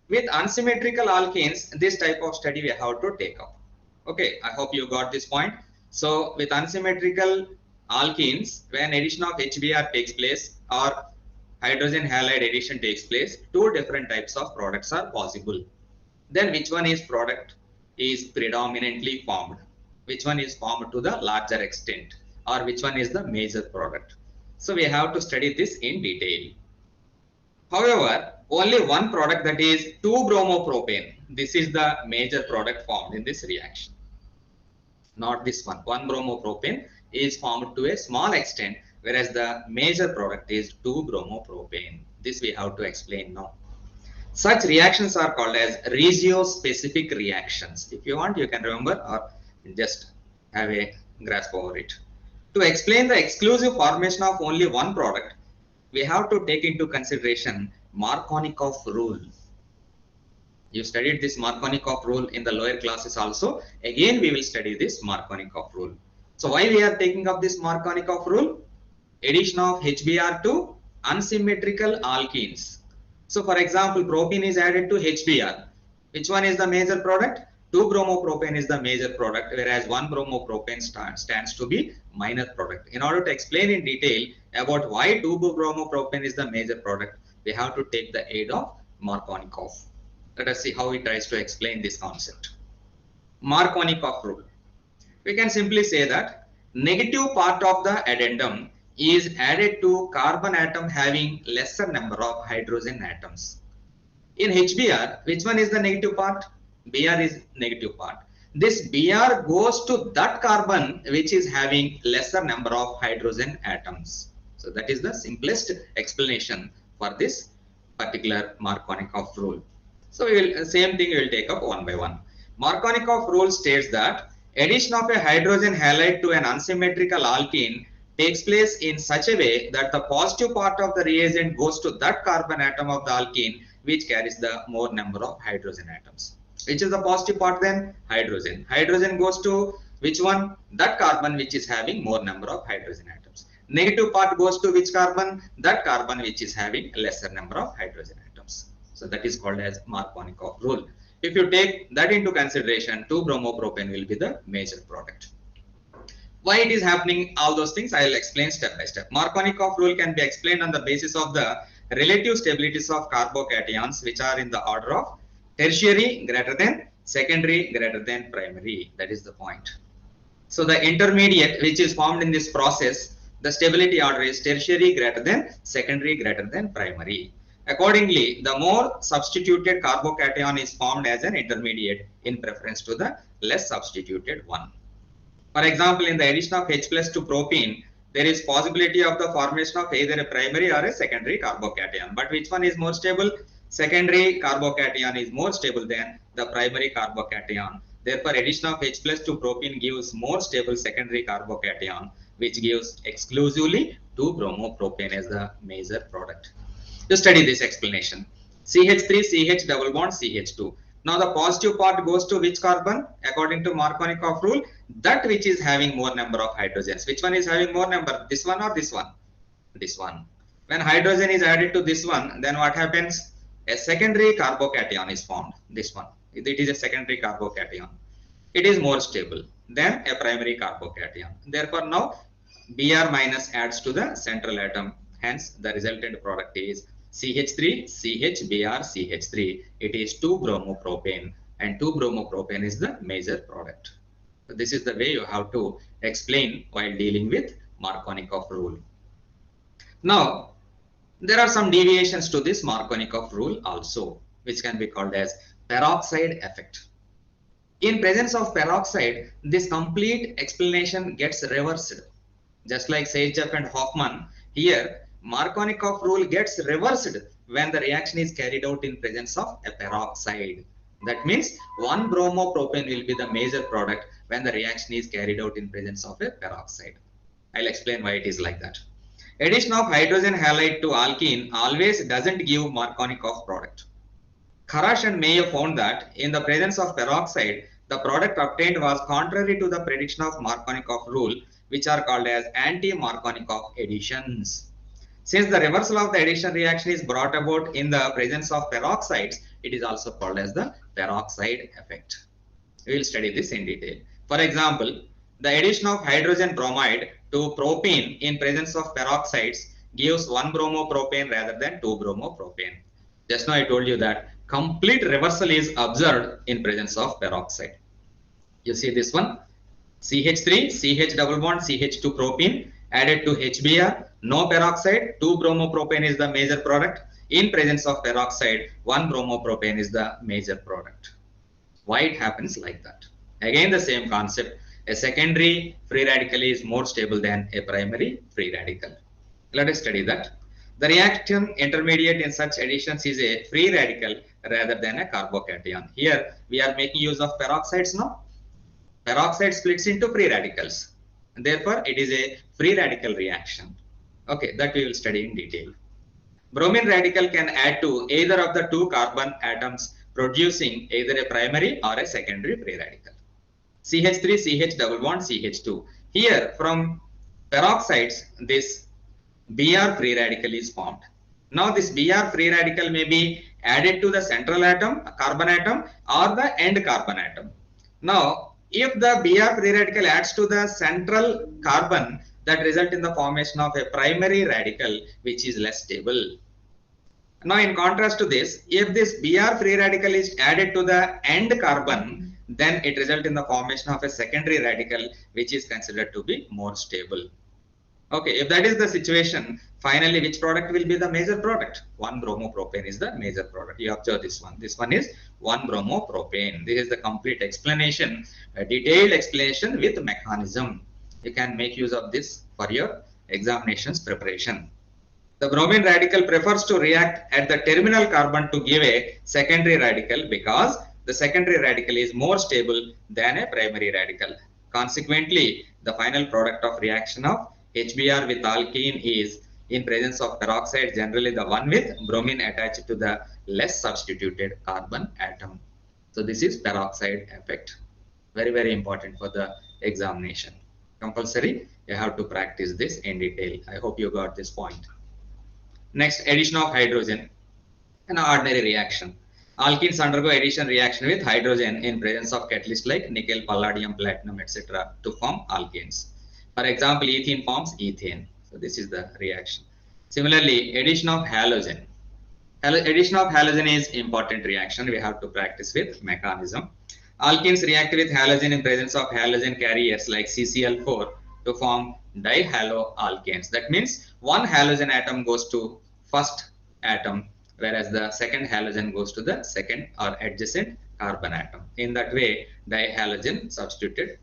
Speaker 2: With unsymmetrical alkenes, this type of study we have to take up. Okay, I hope you got this point. So with unsymmetrical alkenes, when addition of HBr takes place or hydrogen halide addition takes place, two different types of products are possible. Then which one is product is predominantly formed? Which one is formed to the larger extent? Or which one is the major product? So we have to study this in detail. However, only one product, that is 2-bromopropane. This is the major product formed in this reaction. Not this one. 1-bromopropane is formed to a small extent, whereas the major product is 2-bromopropane. This we have to explain now. Such reactions are called as regiospecific reactions. If you want, you can remember or just have a grasp over it. To explain the exclusive formation of only one product, we have to take into consideration Markovnikov rule. You studied this Markovnikov rule in the lower classes also. Again, we will study this Markovnikov rule. So why we are taking up this Markovnikov rule? Addition of HBr to unsymmetrical alkenes. So for example, propene is added to HBr. Which one is the major product? 2-bromopropane is the major product, whereas 1-bromopropane stands to be minor product. In order to explain in detail about why 2-bromopropane is the major product, we have to take the aid of Markovnikov. Let us see how he tries to explain this concept. Markovnikov rule. We can simply say that negative part of the addendum is added to carbon atom having lesser number of hydrogen atoms. In HBr, which one is the negative part? Br is negative part. This Br goes to that carbon which is having lesser number of hydrogen atoms. So that is the simplest explanation for this particular Markovnikov rule. So we will, same thing we will take up one by one. Markovnikov rule states that addition of a hydrogen halide to an unsymmetrical alkene takes place in such a way that the positive part of the reagent goes to that carbon atom of the alkene which carries the more number of hydrogen atoms. Which is the positive part then? Hydrogen. Hydrogen goes to which one? That carbon which is having more number of hydrogen atoms. Negative part goes to which carbon? That carbon which is having lesser number of hydrogen atoms. So that is called as Markovnikov rule. If you take that into consideration, 2-bromopropane will be the major product. Why it is happening, all those things I will explain step by step. Markovnikov rule can be explained on the basis of the relative stabilities of carbocations which are in the order of tertiary greater than secondary greater than primary. That is the point. So the intermediate which is formed in this process, the stability order is tertiary greater than secondary greater than primary. Accordingly, the more substituted carbocation is formed as an intermediate in preference to the less substituted one. For example, in the addition of H plus to propene, there is possibility of the formation of either a primary or a secondary carbocation. But which one is more stable? Secondary carbocation is more stable than the primary carbocation. Therefore, addition of H plus to propene gives more stable secondary carbocation, which gives exclusively 2-bromopropane as the major product. To study this explanation, CH3, CH double bond, CH2. Now the positive part goes to which carbon? According to Markovnikov rule, that which is having more number of hydrogens. Which one is having more number? This one or this one? This one. When hydrogen is added to this one, then what happens? A secondary carbocation is formed. This one. It is a secondary carbocation. It is more stable than a primary carbocation. Therefore, now Br minus adds to the central atom. Hence, the resultant product is CH3, CHBr, CH3. It is 2-bromopropane, and 2-bromopropane is the major product. So this is the way you have to explain while dealing with Markovnikov rule. Now, there are some deviations to this Markovnikov rule also, which can be called as peroxide effect. In presence of peroxide, this complete explanation gets reversed. Just like Seychev and Hoffman, here Markovnikov rule gets reversed when the reaction is carried out in presence of a peroxide. That means 1-bromopropane will be the major product when the reaction is carried out in presence of a peroxide. I'll explain why it is like that. Addition of hydrogen halide to alkene always doesn't give Markovnikov product. Kharash and Mayo found that in the presence of peroxide, the product obtained was contrary to the prediction of Markovnikov rule, which are called as anti-Markovnikov additions. Since the reversal of the addition reaction is brought about in the presence of peroxides, it is also called as the peroxide effect. We will study this in detail. For example, the addition of hydrogen bromide to propene in presence of peroxides gives 1-bromopropane rather than 2-bromopropane. Just now I told you that complete reversal is observed in presence of peroxide. You see this one, CH3, CH double bond, CH2 propene added to HBr, no peroxide, 2-bromopropane is the major product. In presence of peroxide, 1-bromopropane is the major product. Why it happens like that? Again, the same concept. A secondary free radical is more stable than a primary free radical. Let us study that. The reaction intermediate in such additions is a free radical rather than a carbocation. Here we are making use of peroxides now. Peroxide splits into free radicals. And therefore, it is a free radical reaction. Okay, that we will study in detail. Bromine radical can add to either of the two carbon atoms, producing either a primary or a secondary free radical. CH3, CH double bond, CH2. Here from peroxides, this Br free radical is formed. Now this Br free radical may be added to the central atom, carbon atom, or the end carbon atom. Now, if the Br free radical adds to the central carbon, that result in the formation of a primary radical, which is less stable. Now, in contrast to this, if this Br free radical is added to the end carbon, then it results in the formation of a secondary radical, which is considered to be more stable. Okay, if that is the situation, finally, which product will be the major product? 1-bromopropane is the major product. You observe this one. This one is 1-bromopropane. This is the complete explanation, a detailed explanation with mechanism. You can make use of this for your examinations preparation. The bromine radical prefers to react at the terminal carbon to give a secondary radical because the secondary radical is more stable than a primary radical. Consequently, the final product of reaction of HBr with alkene is, in presence of peroxide, generally the one with bromine attached to the less substituted carbon atom. So this is peroxide effect. Very, very important for the examination. Compulsory, you have to practice this in detail. I hope you got this point. Next, addition of hydrogen, an ordinary reaction. Alkenes undergo addition reaction with hydrogen in presence of catalysts like nickel, palladium, platinum, etc. to form alkenes. For example, ethene forms ethane. So this is the reaction. Similarly, addition of halogen. Addition of halogen is important reaction. We have to practice with mechanism. Alkenes react with halogen in presence of halogen carriers like CCl4 to form dihaloalkanes. That means one halogen atom goes to first atom, whereas the second halogen goes to the second or adjacent carbon atom. In that way, dihalogen substituted,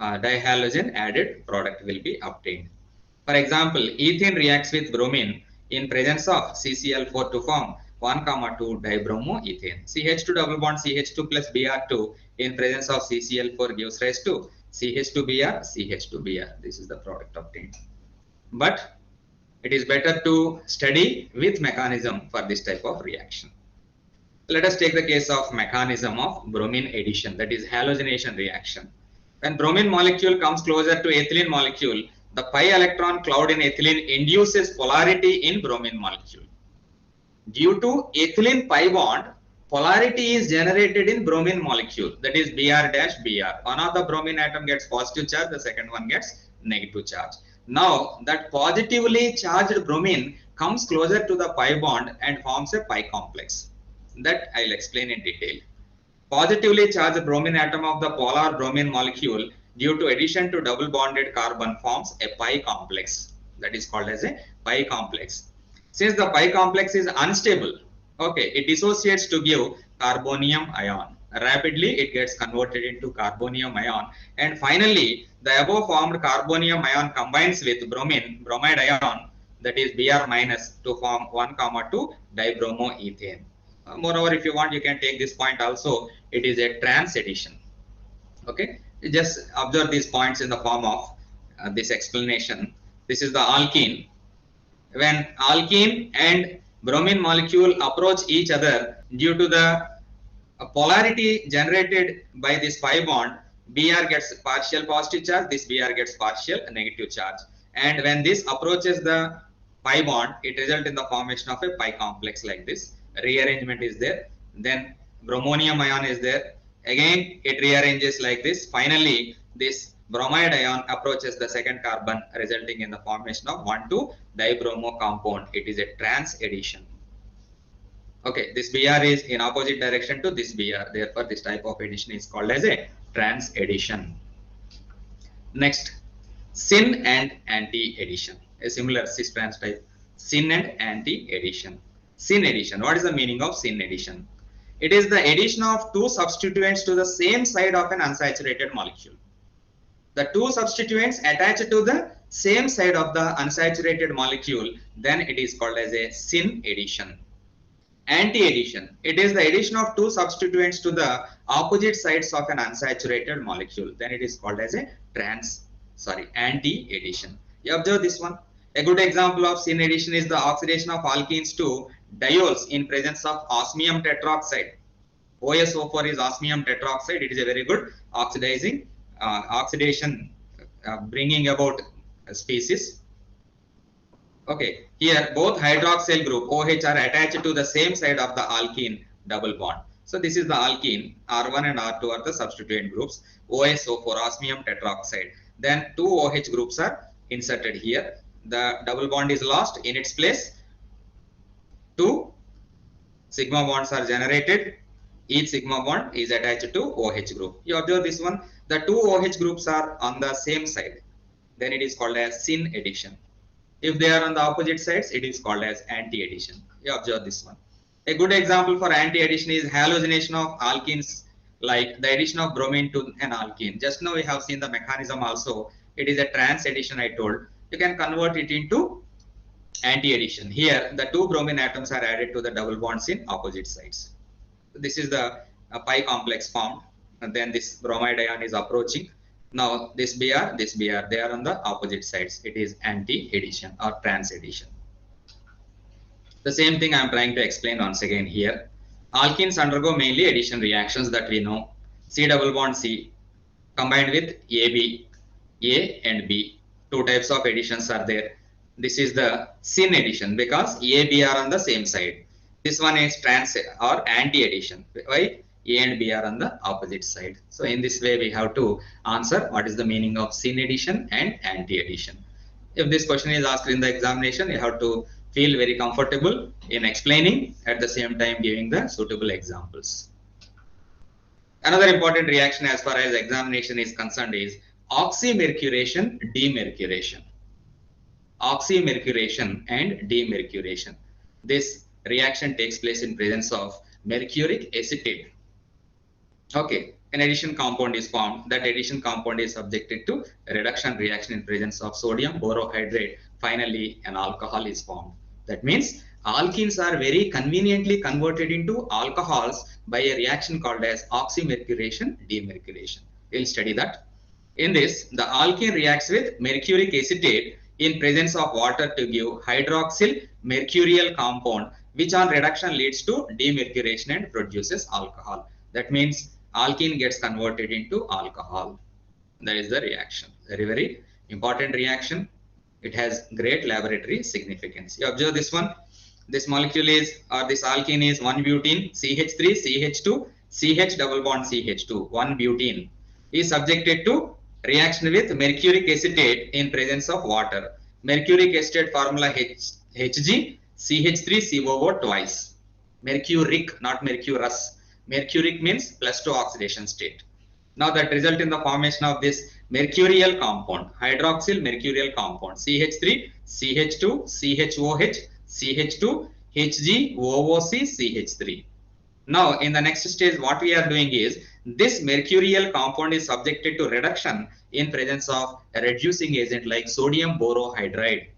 Speaker 2: dihalogen added product will be obtained. For example, ethene reacts with bromine in presence of CCl4 to form 1,2 dibromoethane. CH2 double bond CH2 plus Br2 in presence of CCl4 gives rise to CH2Br, CH2Br. This is the product obtained. But it is better to study with mechanism for this type of reaction. Let us take the case of mechanism of bromine addition, that is halogenation reaction. When bromine molecule comes closer to ethylene molecule, the pi electron cloud in ethylene induces polarity in bromine molecule. Due to ethylene pi bond, polarity is generated in bromine molecule, that is Br-Br. One of the bromine atom gets positive charge, the second one gets negative charge. Now that positively charged bromine comes closer to the pi bond and forms a pi complex. That I'll explain in detail. positively charged bromine atom of the polar bromine molecule due to addition to double bonded carbon forms a pi complex. That is called as a pi complex. Since the pi complex is unstable, okay, it dissociates to give carbonium ion. Rapidly, it gets converted into carbonium ion, and finally, the above formed carbonium ion combines with bromide ion, that is Br minus, to form 1,2 dibromoethane. Moreover, if you want, you can take this point also. It is a trans addition. Okay, you just observe these points in the form of this explanation. This is the alkene. When alkene and bromine molecule approach each other due to the polarity generated by this pi bond, Br gets partial positive charge, this Br gets partial negative charge. And when this approaches the pi bond, it results in the formation of a pi complex like this. Rearrangement is there. Then bromonium ion is there. Again, it rearranges like this. Finally, this bromide ion approaches the second carbon, resulting in the formation of 1,2-dibromo compound. It is a trans addition. Okay, this Br is in opposite direction to this Br. Therefore, this type of addition is called as a trans addition. Next, syn and anti addition. A similar cis-trans type. Syn and anti addition. Syn addition. What is the meaning of syn addition? It is the addition of two substituents to the same side of an unsaturated molecule. The two substituents attached to the same side of the unsaturated molecule, then it is called as a syn addition. Anti-addition. It is the addition of two substituents to the opposite sides of an unsaturated molecule. Then it is called as a anti-addition. You observe this one. A good example of syn addition is the oxidation of alkenes to diols in presence of osmium tetroxide. OSO4 is osmium tetroxide. It is a very good oxidation bringing about a species. Okay, here both hydroxyl group OH are attached to the same side of the alkene double bond. So this is the alkene. R1 and R2 are the substituent groups. OSO4 osmium tetroxide. Then two OH groups are inserted here. The double bond is lost. In its place, two sigma bonds are generated. Each sigma bond is attached to OH group. You observe this one. The two OH groups are on the same side. Then it is called as syn addition. If they are on the opposite sides, it is called as anti-addition. You observe this one. A good example for anti-addition is halogenation of alkenes, like the addition of bromine to an alkene. Just now we have seen the mechanism also. It is a trans addition, I told. You can convert it into anti-addition. Here, the two bromine atoms are added to the double bonds in opposite sides. This is the pi complex formed, and then this bromide ion is approaching. Now this Br, they are on the opposite sides. It is anti-addition or trans addition. The same thing I am trying to explain once again here. Alkenes undergo mainly addition reactions that we know. C double bond C combined with AB, A and B. Two types of additions are there. This is the syn addition because A, B are on the same side. This one is trans or anti-addition. Why? A and B are on the opposite side. So in this way, we have to answer what is the meaning of syn addition and anti-addition. If this question is asked in the examination, you have to feel very comfortable in explaining, at the same time giving the suitable examples. Another important reaction as far as examination is concerned is oxymercuration, demercuration. Oxymercuration and demercuration. This reaction takes place in presence of mercuric acetate. Okay, an addition compound is formed. That addition compound is subjected to a reduction reaction in presence of sodium borohydrate. Finally, an alcohol is formed. That means alkenes are very conveniently converted into alcohols by a reaction called as oxymercuration, demercuration. We'll study that. In this, the alkene reacts with mercuric acetate in presence of water to give hydroxyl mercurial compound, which on reduction leads to demercuration and produces alcohol. That means alkene gets converted into alcohol. That is the reaction. Very, very important reaction. It has great laboratory significance. You observe this one. This molecule is, or this alkene is 1-butene, CH3, CH2, CH double bond CH2. 1-butene is subjected to reaction with mercuric acetate in presence of water. Mercuric acetate formula Hg, CH3, COO twice. Mercuric, not mercurous. Mercuric means +2 oxidation state. Now that result in the formation of this mercurial compound, hydroxyl mercurial compound, CH3, CH2, CHOH, CH2, HgOOC, CH3. Now, in the next stage, what we are doing is this mercurial compound is subjected to reduction in presence of a reducing agent like sodium borohydride.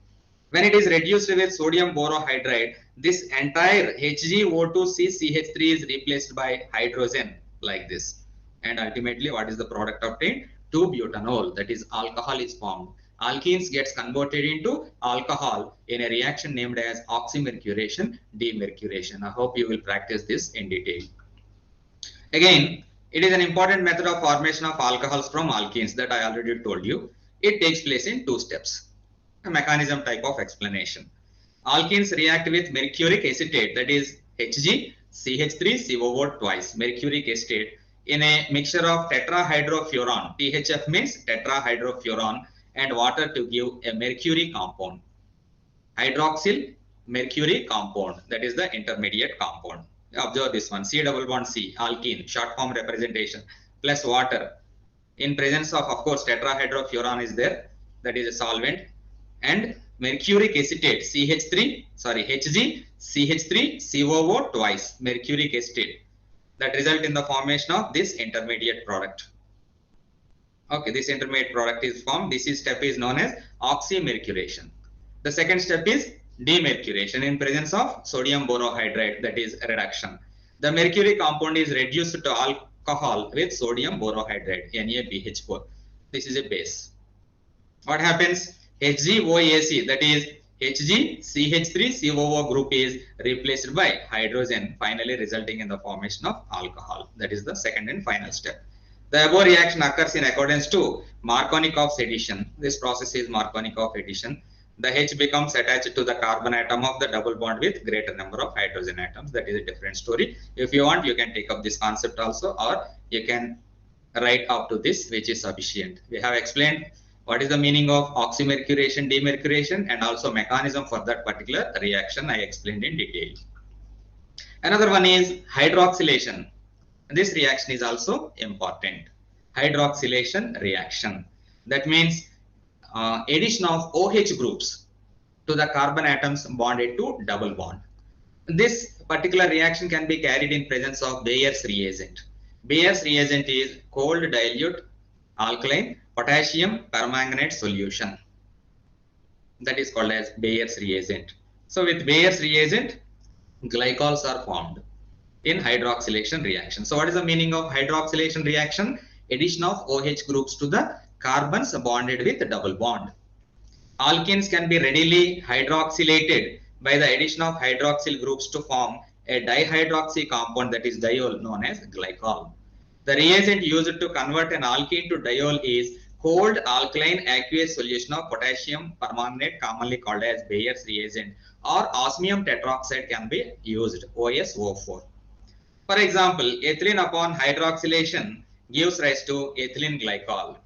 Speaker 2: When it is reduced with sodium borohydride, this entire HgO2CCH3 is replaced by hydrogen like this. And ultimately, what is the product obtained? 2-butanol, that is alcohol is formed. Alkenes gets converted into alcohol in a reaction named as oxymercuration, demercuration. I hope you will practice this in detail. Again, it is an important method of formation of alcohols from alkenes that I already told you. It takes place in 2 steps. A mechanism type of explanation. Alkenes react with mercuric acetate, that is HgCH3COO twice, mercuric acetate, in a mixture of tetrahydrofuran. THF means tetrahydrofuran and water to give a mercury compound. Hydroxyl mercury compound, that is the intermediate compound. Observe this one, C double bond C, alkene, short form representation, plus water. In presence of course, tetrahydrofuran is there, that is a solvent, and mercuric acetate HgCH3COO twice, mercuric acetate, that result in the formation of this intermediate product. Okay, this intermediate product is formed. This step is known as oxymercuration. The second step is demercuration in presence of sodium borohydride, that is reduction. The mercury compound is reduced to alcohol with sodium borohydride, NaBH4. This is a base. What happens? HgOAC, that is HgCH3COO group is replaced by hydrogen, finally resulting in the formation of alcohol. That is the second and final step. The above reaction occurs in accordance to Markovnikov's addition. This process is Markovnikov addition. The H becomes attached to the carbon atom of the double bond with greater number of hydrogen atoms. That is a different story. If you want, you can take up this concept also, or you can write up to this, which is sufficient. We have explained what is the meaning of oxymercuration, demercuration, and also mechanism for that particular reaction I explained in detail. Another one is hydroxylation. This reaction is also important. Hydroxylation reaction. That means addition of OH groups to the carbon atoms bonded to double bond. This particular reaction can be carried in presence of Bayer's reagent. Bayer's reagent is cold dilute alkaline potassium permanganate solution. That is called as Bayer's reagent. So with Bayer's reagent, glycols are formed in hydroxylation reaction. So what is the meaning of hydroxylation reaction? Addition of OH groups to the carbons bonded with double bond. Alkenes can be readily hydroxylated by the addition of hydroxyl groups to form a dihydroxy compound, that is diol, known as glycol. The reagent used to convert an alkene to diol is cold alkaline aqueous solution of potassium permanganate, commonly called as Bayer's reagent, or osmium tetroxide can be used, OSO4. For example, ethylene upon hydroxylation gives rise to ethylene glycol.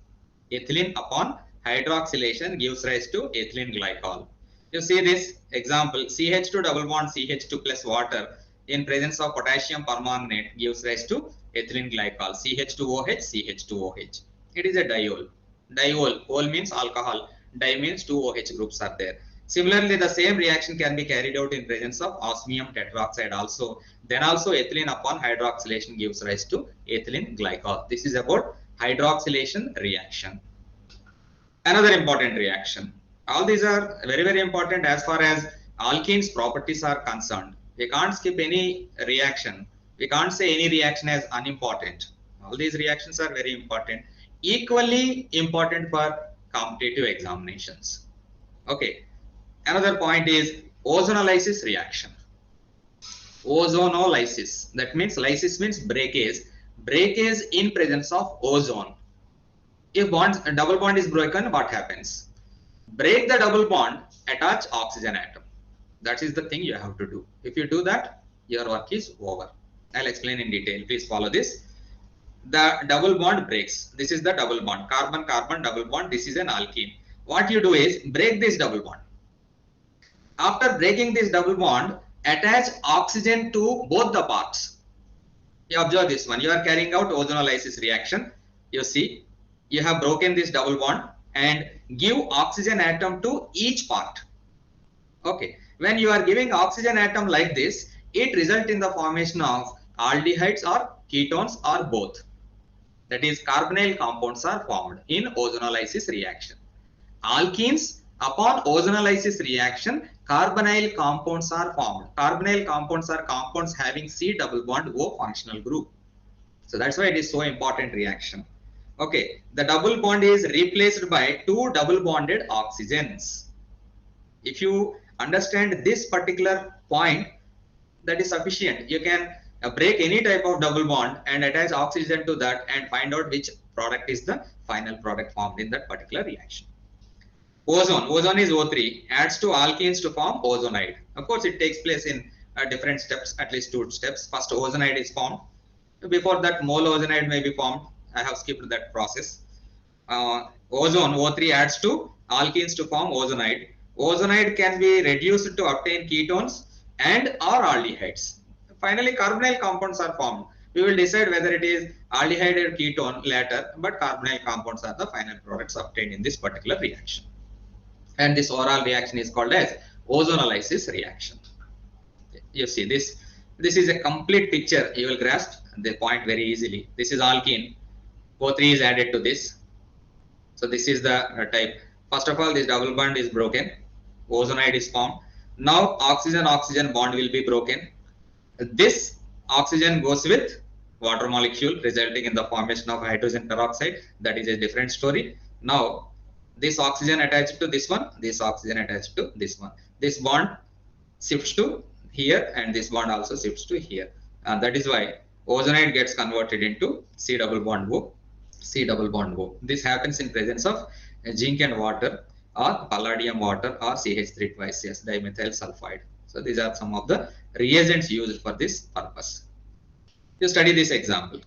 Speaker 2: Ethylene upon hydroxylation gives rise to ethylene glycol. You see this example, CH2 double bond CH2 plus water in presence of potassium permanganate gives rise to ethylene glycol, CH2OH, CH2OH. It is a diol. Diol, ol means alcohol, di means 2 OH groups are there. Similarly, the same reaction can be carried out in presence of osmium tetroxide also. Then also ethylene upon hydroxylation gives rise to ethylene glycol. This is about hydroxylation reaction. Another important reaction. All these are very, very important as far as alkenes properties are concerned. We can't skip any reaction. We can't say any reaction as unimportant. All these reactions are very important. Equally important for competitive examinations. Okay. Another point is ozonolysis reaction. Ozonolysis. That means lysis means breakage. Breakage in presence of ozone. If a double bond is broken, what happens? Break the double bond, attach oxygen atom. That is the thing you have to do. If you do that, your work is over. I'll explain in detail. Please follow this. The double bond breaks. This is the double bond. Carbon-carbon double bond. This is an alkene. What you do is break this double bond. After breaking this double bond, attach oxygen to both the parts. You observe this one. You are carrying out ozonolysis reaction. You see, you have broken this double bond and give oxygen atom to each part. Okay. When you are giving oxygen atom like this, it results in the formation of aldehydes or ketones or both. That is, carbonyl compounds are formed in ozonolysis reaction. Alkenes, upon ozonolysis reaction, carbonyl compounds are formed. Carbonyl compounds are compounds having C double bond O functional group. So that's why it is so important reaction. Okay, the double bond is replaced by two double bonded oxygens. If you understand this particular point, that is sufficient. You can break any type of double bond and attach oxygen to that and find out which product is the final product formed in that particular reaction. Ozone is O3, adds to alkenes to form ozonide. Of course, it takes place in different steps, at least two steps. First, ozonide is formed. Before that, mole ozonide may be formed. I have skipped that process. Ozone, O3 adds to alkenes to form ozonide. Ozonide can be reduced to obtain ketones and or aldehydes. Finally, carbonyl compounds are formed. We will decide whether it is aldehyde or ketone later, but carbonyl compounds are the final products obtained in this particular reaction. And this overall reaction is called as ozonolysis reaction. You see this is a complete picture. You will grasp the point very easily. This is alkene. O3 is added to this. So this is the type. First of all, this double bond is broken. Ozonide is formed. Now oxygen-oxygen bond will be broken. This oxygen goes with water molecule, resulting in the formation of hydrogen peroxide. That is a different story. Now this oxygen attached to this one, this oxygen attached to this one. This bond shifts to here and this bond also shifts to here. That is why ozonide gets converted into C double bond O, C double bond O. This happens in presence of zinc and water or palladium water or CH3 twice S dimethyl sulfide. So these are some of the reagents used for this purpose. You study this example.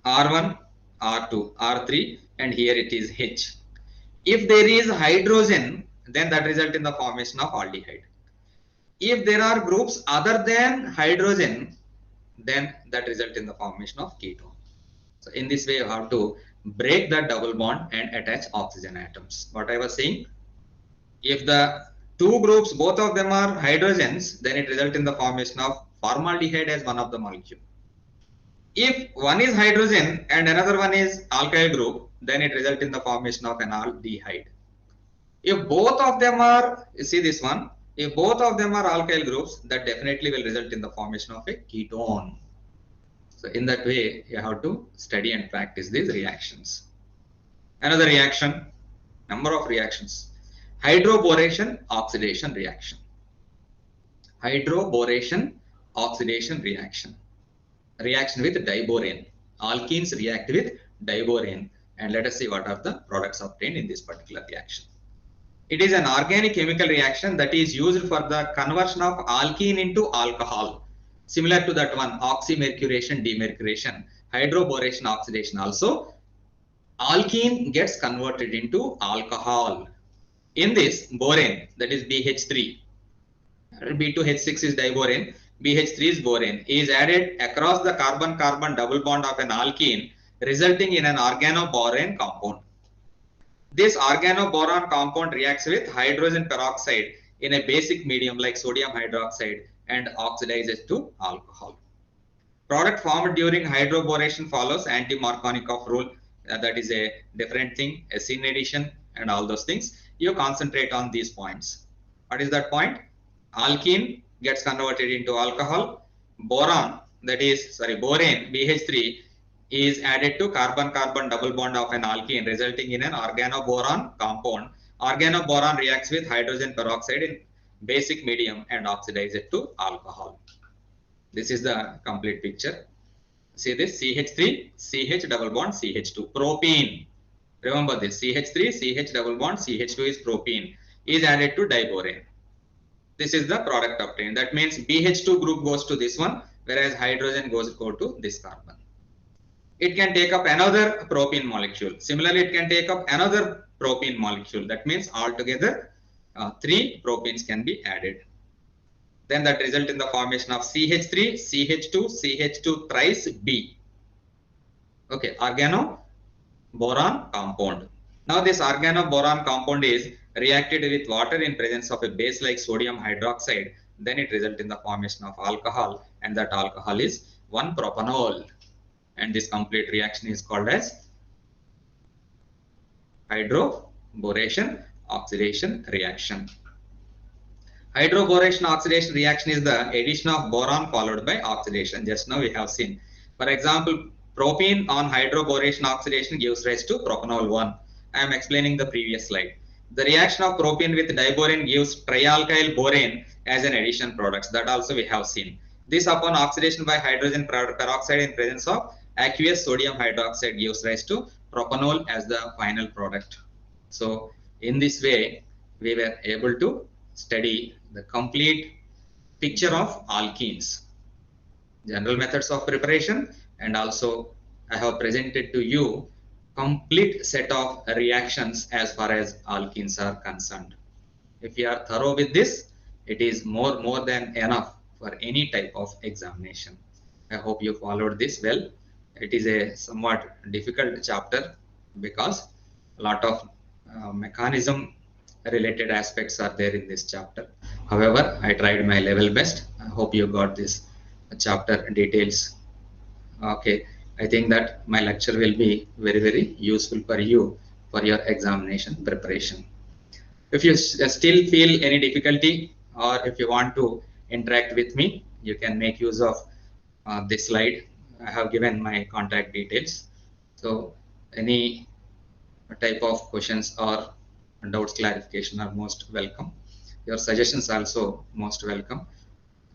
Speaker 2: R1, R2, R3 and here it is H. If there is hydrogen, then that results in the formation of aldehyde. If there are groups other than hydrogen, then that results in the formation of ketone. So in this way, you have to break that double bond and attach oxygen atoms. What I was saying, if the two groups, both of them are hydrogens, then it results in the formation of formaldehyde as one of the molecule. If one is hydrogen and another one is alkyl group, then it results in the formation of an aldehyde. If both of them are, you see this one, if both of them are alkyl groups, that definitely will result in the formation of a ketone. So in that way, you have to study and practice these reactions. Another reaction, number of reactions. Hydroboration oxidation reaction. Hydroboration oxidation reaction. Reaction with diborane. Alkenes react with diborane. And let us see what are the products obtained in this particular reaction. It is an organic chemical reaction that is used for the conversion of alkene into alcohol. Similar to that one, oxymercuration, demercuration, hydroboration oxidation also. Alkene gets converted into alcohol. In this, borane, that is BH3, B2H6 is diborane, BH3 is borane, is added across the carbon-carbon double bond of an alkene, resulting in an organoborane compound. This organoboron compound reacts with hydrogen peroxide in a basic medium like sodium hydroxide and oxidizes to alcohol. Product formed during hydroboration follows anti-Markovnikov rule. That is a different thing, a scene addition and all those things. You concentrate on these points. What is that point? Alkene gets converted into alcohol. Borane, borane, BH3, is added to carbon-carbon double bond of an alkene, resulting in an organoboron compound. Organoboron reacts with hydrogen peroxide in basic medium and oxidizes to alcohol. This is the complete picture. See this, CH3, CH double bond, CH2, propene. Remember this, CH3, CH double bond, CH2 is propene, is added to diborane. This is the product obtained. That means BH2 group goes to this one, whereas hydrogen go to this carbon. It can take up another propene molecule. Similarly, it can take up another propene molecule. That means altogether 3 propenes can be added. then that result in the formation of CH3, CH2, CH2 thrice B. Okay, organoboron compound. Now this organoboron compound is reacted with water in presence of a base like sodium hydroxide, then it results in the formation of alcohol, and that alcohol is 1-propanol, and this complete reaction is called as hydroboration oxidation reaction. Hydroboration oxidation reaction is the addition of boron followed by oxidation. Just now we have seen. For example, propene on hydroboration oxidation gives rise to propanol 1. I am explaining the previous slide. The reaction of propene with diborane gives trialkyl borane as an addition product. That also we have seen. This upon oxidation by hydrogen peroxide in presence of aqueous sodium hydroxide gives rise to propanol as the final product. So in this way, we were able to study the complete picture of alkenes, general methods of preparation, and also I have presented to you complete set of reactions as far as alkenes are concerned. If you are thorough with this, it is more than enough for any type of examination. I hope you followed this well. It is a somewhat difficult chapter because a lot of mechanism related aspects are there in this chapter. However, I tried my level best. I hope you got this chapter details. Okay, I think that my lecture will be very useful for you for your examination preparation. If you still feel any difficulty, or if you want to interact with me, you can make use of this slide. I have given my contact details. So any type of questions or doubts clarification are most welcome. Your suggestions also most welcome.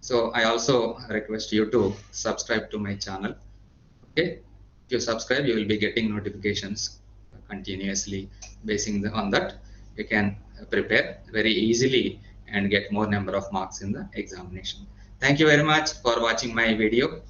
Speaker 2: So I also request you to subscribe to my channel. Okay, if you subscribe, you will be getting notifications continuously. Basing on that, you can prepare very easily and get more number of marks in the examination. Thank you very much for watching my video.